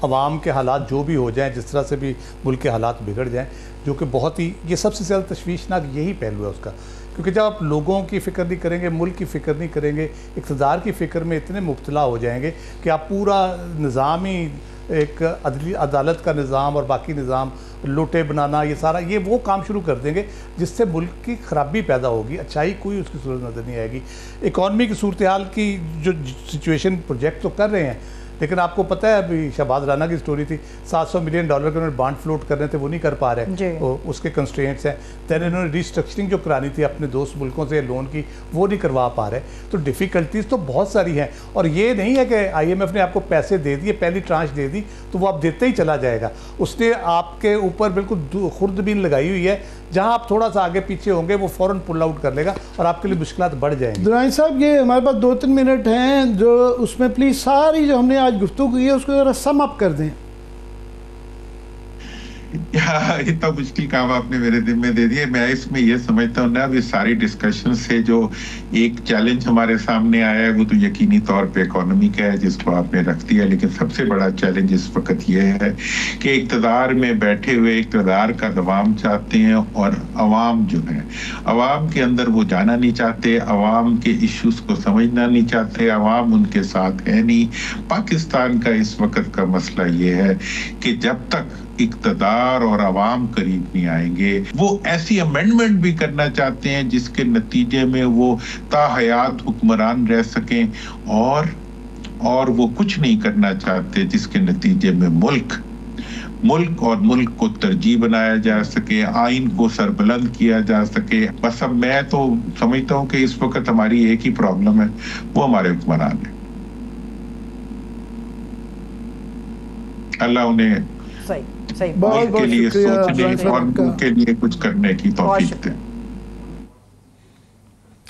अवाम के हालात जो भी हो जाएं, जिस तरह से भी मुल्क के हालात बिगड़ जाएं, जो कि बहुत ही, ये सबसे ज़्यादा तशवीशनाक यही पहलू है उसका, क्योंकि जब आप लोगों की फ़िक्र नहीं करेंगे, मुल्क की फ़िक्र नहीं करेंगे, इक़्तिदार की फ़िक्र में इतने मुब्तला हो जाएंगे कि आप पूरा निज़ाम ही, एक अदालत का निज़ाम और बाकी निज़ाम, लूटे बनाना, ये सारा ये वो काम शुरू कर देंगे जिससे मुल्क की ख़राबी पैदा होगी, अच्छाई कोई उसकी सूरत नज़र नहीं आएगी। इकॉनमी की सूरत हाल की जो सिचुएशन प्रोजेक्ट तो कर रहे हैं, लेकिन आपको पता है अभी शहबाज राना की स्टोरी थी, $700 मिलियन के उन्होंने बॉन्ड फ्लोट करने थे, वो नहीं कर पा रहे, उसके कंस्ट्रेंट्स हैं। दैन इन्होंने रिस्ट्रक्चरिंग जो करानी थी अपने दोस्त मुल्कों से लोन की, वो नहीं करवा पा रहे। तो डिफ़िकल्टीज़ तो बहुत सारी हैं, और ये नहीं है कि IMF ने आपको पैसे दे दिए, पहली ट्रांच दे दी तो वो आप देते ही चला जाएगा, उसने आपके ऊपर बिल्कुल खुर्दबीन लगाई हुई है, जहां आप थोड़ा सा आगे पीछे होंगे वो फ़ौरन पुल आउट कर लेगा और आपके लिए मुश्किलात बढ़ जाएंगी। दुरानी साहब, ये हमारे पास 2-3 मिनट हैं, जो उसमें प्लीज़ सारी जो हमने आज गुफ्तगू की है उसको ज़रा सम अप कर दें। इतना मुश्किल काम आपने मेरे दिल में दे दिया। मैं इसमें ये समझता हूँ ना, अभी सारी डिस्कशन से जो एक चैलेंज हमारे सामने आया है वो तो यकीनी तौर पे इकोनॉमी का है, जिसको आपने रख दिया, लेकिन सबसे बड़ा चैलेंज इस वक्त ये है कि इक़्तिदार में बैठे हुए इक़्तिदार का दवाम चाहते हैं, और अवाम जो है, अवाम के अंदर वो जाना नहीं चाहते, अवाम के इश्यूज को समझना नहीं चाहते, अवाम उनके साथ है नहीं। पाकिस्तान का इस वक्त का मसला ये है कि जब तक इक़्तिदार और अवाम करीब नहीं आएंगे, वो ऐसी अमेंडमेंट भी करना चाहते हैं जिसके नतीजे में वो ताहयात हुक्मरान रह सकें, और वो कुछ नहीं करना चाहते जिसके नतीजे में मुल्क और मुल्क को तरजीह बनाया जा सके, आइन को सरबुलंद किया जा सके। बस अब मैं तो समझता हूँ कि इस वक्त हमारी एक ही प्रॉब्लम है, वो हमारे हुक्मरान है। अल्लाह उन्हें बहुत के लिए सोचने और उनके लिए कुछ करने की तौफीक दे।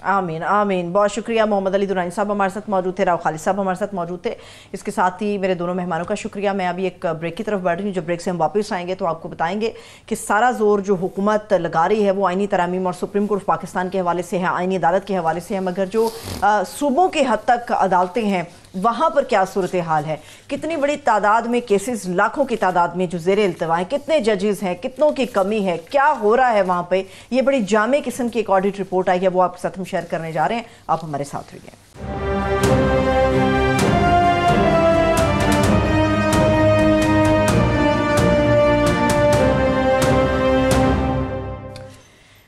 आमीन आमीन। बहुत शुक्रिया। मोहम्मद अली दुरानी साहब हमारे साथ मौजूद थे, राव खालिद साहब हमारे साथ मौजूद थे। इसके साथ ही मेरे दोनों मेहमानों का शुक्रिया। मैं अभी एक ब्रेक की तरफ बढ़ रही हूँ। जब ब्रेक से हम वापस आएंगे तो आपको बताएंगे कि सारा जोर जो हुकूमत लगा रही है वो आईनी तरामीम और सुप्रीम कोर्ट पाकिस्तान के हवाले से है, आईनी अदालत के हवाले से है, मगर जो सूबों के हद तक अदालतें हैं वहाँ पर क्या सूरत हाल है, कितनी बड़ी तादाद में केसेस, लाखों की तादाद में जो ज़ेर इल्तवा हैं, कितने जजेस हैं, कितनों की कमी है, क्या हो रहा है वहाँ पे, ये बड़ी जामे किस्म की एक ऑडिट रिपोर्ट आई है, वो आपके साथ हम शेयर करने जा रहे हैं। आप हमारे साथ रहिए।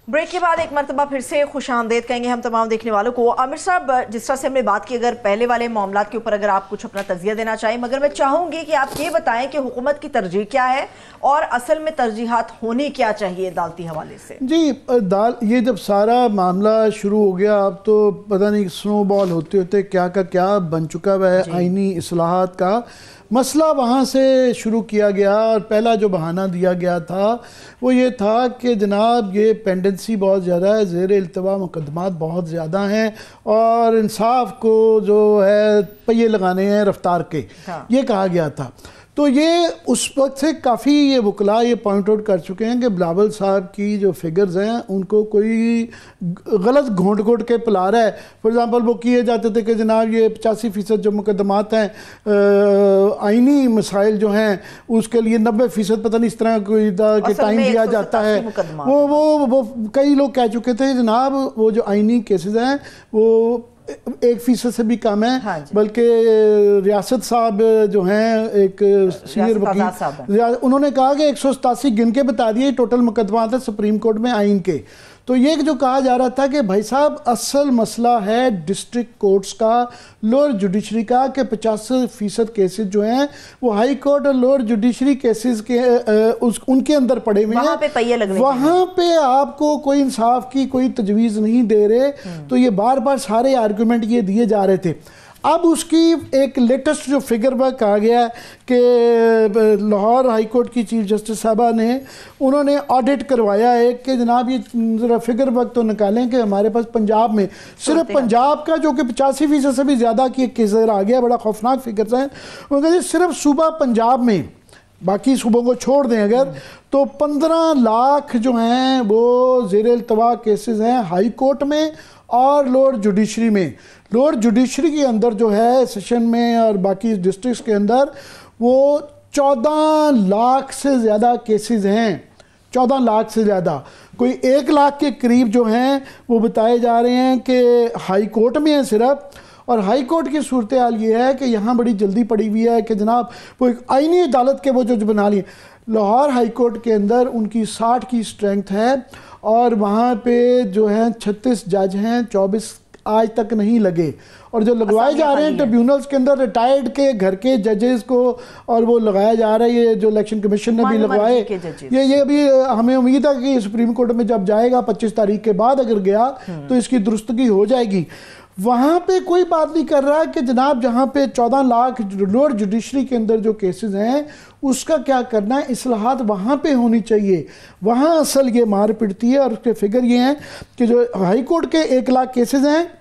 ब्रेक के बाद एक मरतबा फिर से खुशामदीद कहेंगे हम तमाम देखने वालों को। आमिर साहब, जिस तरह से हमने बात की, अगर पहले वाले मामलात के ऊपर अगर आप कुछ अपना तज़किया देना चाहें, मगर मैं चाहूँगी कि आप ये बताएं कि हुकूमत की तरजीह क्या है और असल में तरजीहात होनी क्या चाहिए अदालती हवाले से। जी, ये जब सारा मामला शुरू हो गया, अब तो पता नहीं स्नोबॉल होते होते क्या का क्या बन चुका हुआ है। आईनी इस्लाहात का मसला वहाँ से शुरू किया गया और पहला जो बहाना दिया गया था वो ये था कि जनाब ये पेंडेंसी बहुत ज़्यादा है, ज़ेर इल्तवा मुकदमात बहुत ज़्यादा हैं और इंसाफ को जो है पहिए लगाने हैं रफ्तार के। हाँ। ये कहा गया था। तो ये उस वक्त से काफ़ी ये वकला ये पॉइंट आउट कर चुके हैं कि बिलावल साहब की जो फिगर्स हैं उनको कोई गलत घोंट घोंट के पिला रहा है। फॉर एग्ज़ाम्पल वो किए जाते थे कि जनाब ये 85% जो मुकदमात हैं आईनी मसाइल जो हैं उसके लिए 90% पता नहीं इस तरह कोई के टाइम दिया जाता है। वो कई लोग कह चुके थे जनाब वो जो आईनी केसेस हैं वो 1% से भी कम है। हाँ, बल्कि रियासत साहब जो हैं एक सीनियर वकील, उन्होंने कहा कि 187 गिन के बता दिए टोटल मुकदमात है सुप्रीम कोर्ट में आइन के। तो ये जो कहा जा रहा था कि भाई साहब असल मसला है डिस्ट्रिक्ट कोर्ट्स का, लोअर जुडिशरी का, कि 50% केसेस जो हैं वो हाई कोर्ट और लोअर जुडिशरी केसेस के उनके अंदर पड़े हुए हैं। वहाँ पे आपको कोई इंसाफ की कोई तजवीज़ नहीं दे रहे। तो ये बार बार सारे आर्गूमेंट ये दिए जा रहे थे। अब उसकी एक लेटेस्ट जो फिगर वर्क आ गया है कि लाहौर हाई कोर्ट की चीफ जस्टिस साहबा ने उन्होंने ऑडिट करवाया है कि जनाब ये ज़रा फिगर वर्क तो निकालें कि हमारे पास पंजाब में सिर्फ पंजाब का जो कि 85% से भी ज़्यादा की एक केस आ गया, बड़ा खौफनाक फिगर्स हैं। उन्होंने कहा सिर्फ सूबा पंजाब में, बाकी सूबों को छोड़ दें अगर, तो 15 लाख जो हैं वो ज़ेर इल्तवा केसेस हैं हाई कोर्ट में और लोअर जुडिशरी में। लोअर जुडिशरी के अंदर जो है सेशन में और बाकी डिस्ट्रिक्ट्स के अंदर वो 14 लाख से ज़्यादा केसेस हैं। 14 लाख से ज़्यादा, कोई 1 लाख के करीब जो हैं वो बताए जा रहे हैं कि हाई कोर्ट में हैं सिर्फ। और हाई कोर्ट की सूरत हाल ये है कि यहाँ बड़ी जल्दी पड़ी हुई है कि जनाब वो एक आईनी अदालत के वो जो बना लिए। लाहौर हाई कोर्ट के अंदर उनकी 60 की स्ट्रेंथ है और वहाँ पे जो हैं 36 जज हैं, 24 आज तक नहीं लगे। और जो लगवाए जा रहे हैं ट्रिब्यूनल्स के अंदर रिटायर्ड के घर के जजेस को, और वो लगाया जा रहा है ये जो इलेक्शन कमीशन ने भी लगवाए। ये अभी हमें उम्मीद है कि सुप्रीम कोर्ट में जब जाएगा 25 तारीख के बाद अगर गया तो इसकी दुरुस्तगी हो जाएगी। वहाँ पे कोई बात नहीं कर रहा है कि जनाब जहाँ पे 14 लाख लोअर जुडिशरी के अंदर जो केसेस हैं उसका क्या करना है, इस्लाहात वहाँ पे होनी चाहिए। वहाँ असल ये मार पिटती है। और उसके फिगर ये हैं कि जो हाई कोर्ट के 1 लाख केसेस हैं,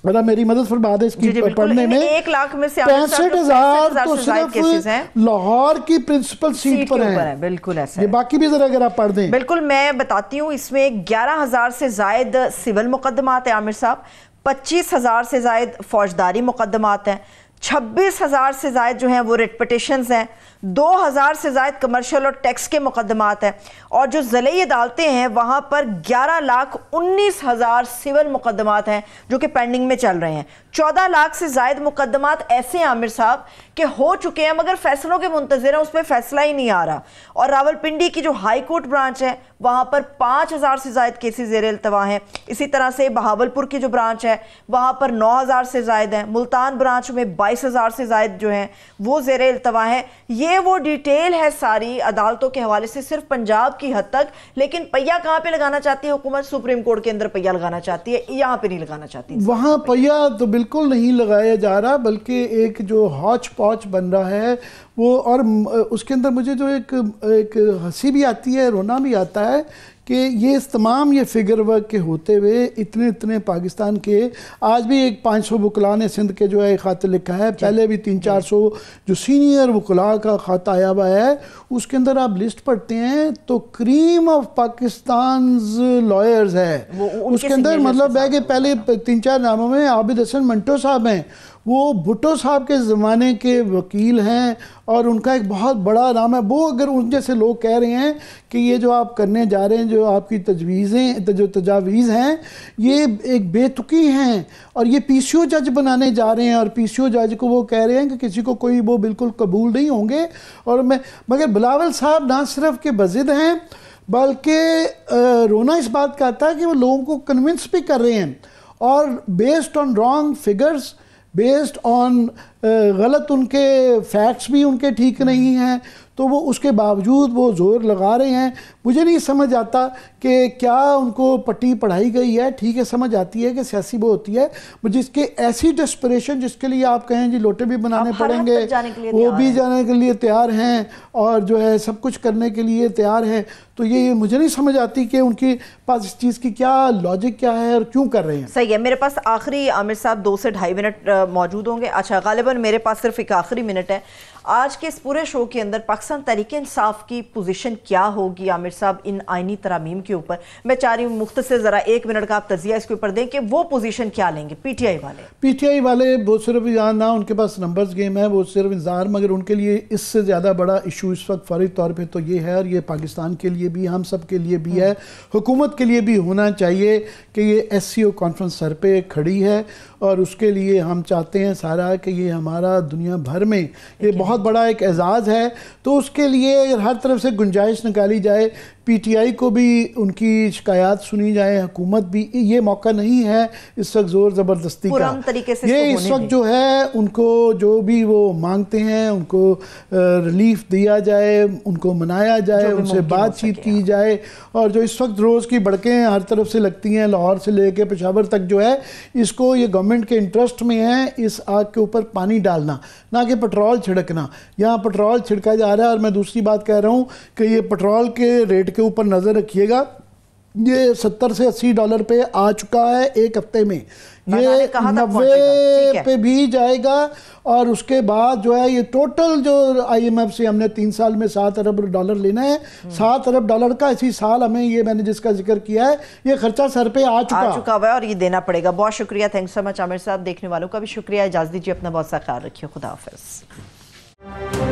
अगर मेरी मदद फरमा दे इसकी पढ़ने में, 1 लाख में से 65,000 तो सिर्फ लाहौर की प्रिंसिपल सीट पर हैं। बिल्कुल ऐसा ये बाकी भी जरा अगर आप पढ़ दें। बिल्कुल, मैं बताती हूँ। इसमें 11,000 से जायद सिविल मुकदमात है आमिर साहब, 25,000 से जायद फौजदारी मुकदमात हैं, 26,000 से जायद जो हैं वो रिट पिटिशंस हैं, 2,000 से जायद कमर्शियल और टैक्स के मुकदमात हैं, और जो ज़िले अदालतें हैं वहाँ पर 11,19,000 सिविल मुकदमात हैं जो कि पेंडिंग में चल रहे हैं। 14 लाख से जायद मुकदमात ऐसे हैं आमिर साहब कि हो चुके हैं मगर फैसलों के मुंतज़िर हैं, उस पर फैसला ही नहीं आ रहा। और रावलपिंडी की जो हाई कोर्ट ब्रांच है वहाँ पर 5,000 से जायद केसेस ज़ेर इल्तवा हैं। इसी तरह से बहावलपुर की जो ब्रांच है वहाँ पर 9,000 से जायद हैं। मुल्तान ब्रांच में 22,000 से जायद जो हैं वो ज़ेर इल्तवा हैं। ये वो डिटेल है सारी अदालतों के हवाले से सिर्फ पंजाब की हद तक। लेकिन पहिया कहाँ पे लगाना चाहती है हुकूमत? सुप्रीम कोर्ट के अंदर पहिया लगाना चाहती है, यहाँ पे नहीं लगाना चाहती। वहाँ पहिया तो बिल्कुल नहीं लगाया जा रहा, बल्कि एक जो हौच पौच बन रहा है वो और उसके अंदर मुझे जो एक हंसी भी आती है, रोना भी आता है कि ये तमाम ये फिगर वर्क के होते हुए इतने पाकिस्तान के आज भी एक 500 वकला ने सिंध के जो है ख़त लिखा है, पहले भी 300-400 जो सीनियर वकला का ख़त आया हुआ है, उसके अंदर आप लिस्ट पढ़ते हैं तो क्रीम ऑफ पाकिस्तान लॉयर्स है उसके अंदर। मतलब है कि पहले 3-4 नामों में आबिद हसन मंटो साहब हैं, वो भुट्टो साहब के ज़माने के वकील हैं और उनका एक बहुत बड़ा नाम है। वो अगर उन जैसे लोग कह रहे हैं कि ये जो आप करने जा रहे हैं, जो आपकी तजवीज़ें जो तजावीज़ हैं, ये एक बेतुकी हैं और ये पीसीओ जज बनाने जा रहे हैं और पीसीओ जज को वो कह रहे हैं कि किसी को कोई वो बिल्कुल कबूल नहीं होंगे। और मगर बिलावल साहब ना सिर्फ के बज़िद हैं बल्कि रोना इस बात का आता है कि वो लोगों को कन्विंस भी कर रहे हैं और based on wrong figures, based on गलत उनके फैक्ट्स भी उनके ठीक नहीं हैं, तो वो उसके बावजूद वो ज़ोर लगा रहे हैं। मुझे नहीं समझ आता कि क्या उनको पट्टी पढ़ाई गई है। ठीक है, समझ आती है कि सियासी वो होती है, जिसके ऐसी डेस्परेशन जिसके लिए आप कहें जी लोटे भी बनाने पड़ेंगे, वो भी जाने के लिए तैयार हैं और जो है सब कुछ करने के लिए तैयार हैं। तो ये मुझे नहीं समझ आती कि उनके पास इस चीज़ की क्या लॉजिक क्या है और क्यों कर रहे हैं। सही है, मेरे पास आखिरी आमिर साहब 2 से 2.5 मिनट मौजूद होंगे। अच्छा, गालिबन मेरे पास सिर्फ एक आखिरी मिनट है। आज के इस पूरे शो के अंदर पाकिस्तान तहरीक-ए-इंसाफ की पोजीशन क्या होगी आमिर साहब इन आइनी तरामीम के ऊपर? मैं चाह रही हूँ मुख्तसर ज़रा 1 मिनट का आप तजिया इसके ऊपर दें कि वो पोजीशन क्या लेंगे पीटीआई वाले। वो सिर्फ यहाँ ना उनके पास नंबर्स गेम है, वो सिर्फ इंतजार, मगर उनके लिए इससे ज़्यादा बड़ा इशू इस वक्त फौरी तौर पर तो ये है, और ये पाकिस्तान के लिए भी, हम सब के लिए भी है, हुकूमत के लिए भी होना चाहिए कि ये SCO कॉन्फ्रेंस सर पे खड़ी है और उसके लिए हम चाहते हैं सारा कि ये हमारा दुनिया भर में ये बहुत बड़ा एक एजाज़ है। तो उसके लिए हर तरफ से गुंजाइश निकाली जाए, पीटीआई को भी उनकी शिकायत सुनी जाए, हुकूमत भी, ये मौका नहीं है इस वक्त ज़ोर ज़बरदस्ती का। तरीके से ये इस वक्त जो है उनको जो भी वो मांगते हैं उनको रिलीफ दिया जाए, उनको मनाया जाए, उनसे बातचीत की जाए। और जो इस वक्त रोज़ की भड़कें हर तरफ से लगती हैं, लाहौर से लेकर पेशावर तक जो है, इसको ये गवर्नमेंट के इंटरेस्ट में है इस आग के ऊपर पानी डालना, ना कि पेट्रोल छिड़कना। यहाँ पेट्रोल छिड़का जा रहा है। और मैं दूसरी बात कह रहा हूँ कि ये पेट्रोल के रेट के ऊपर नज़र रखिएगा, ये $70 से $80 पे आ चुका है एक हफ्ते में, ये 90 पे भी जाएगा। और उसके बाद जो है ये टोटल जो IMF से हमने 3 साल में $7 अरब लेना है, $7 अरब का इसी साल हमें, ये मैंने जिसका जिक्र किया है, ये खर्चा सर पे आ चुका हुआ है और ये देना पड़ेगा। बहुत शुक्रिया, थैंक्स सो मच आमिर साहब। देखने वालों का भी शुक्रिया। इजाज़त दीजिए, अपना बहुत सा ख्याल रखिए, खुदा हाफिज़।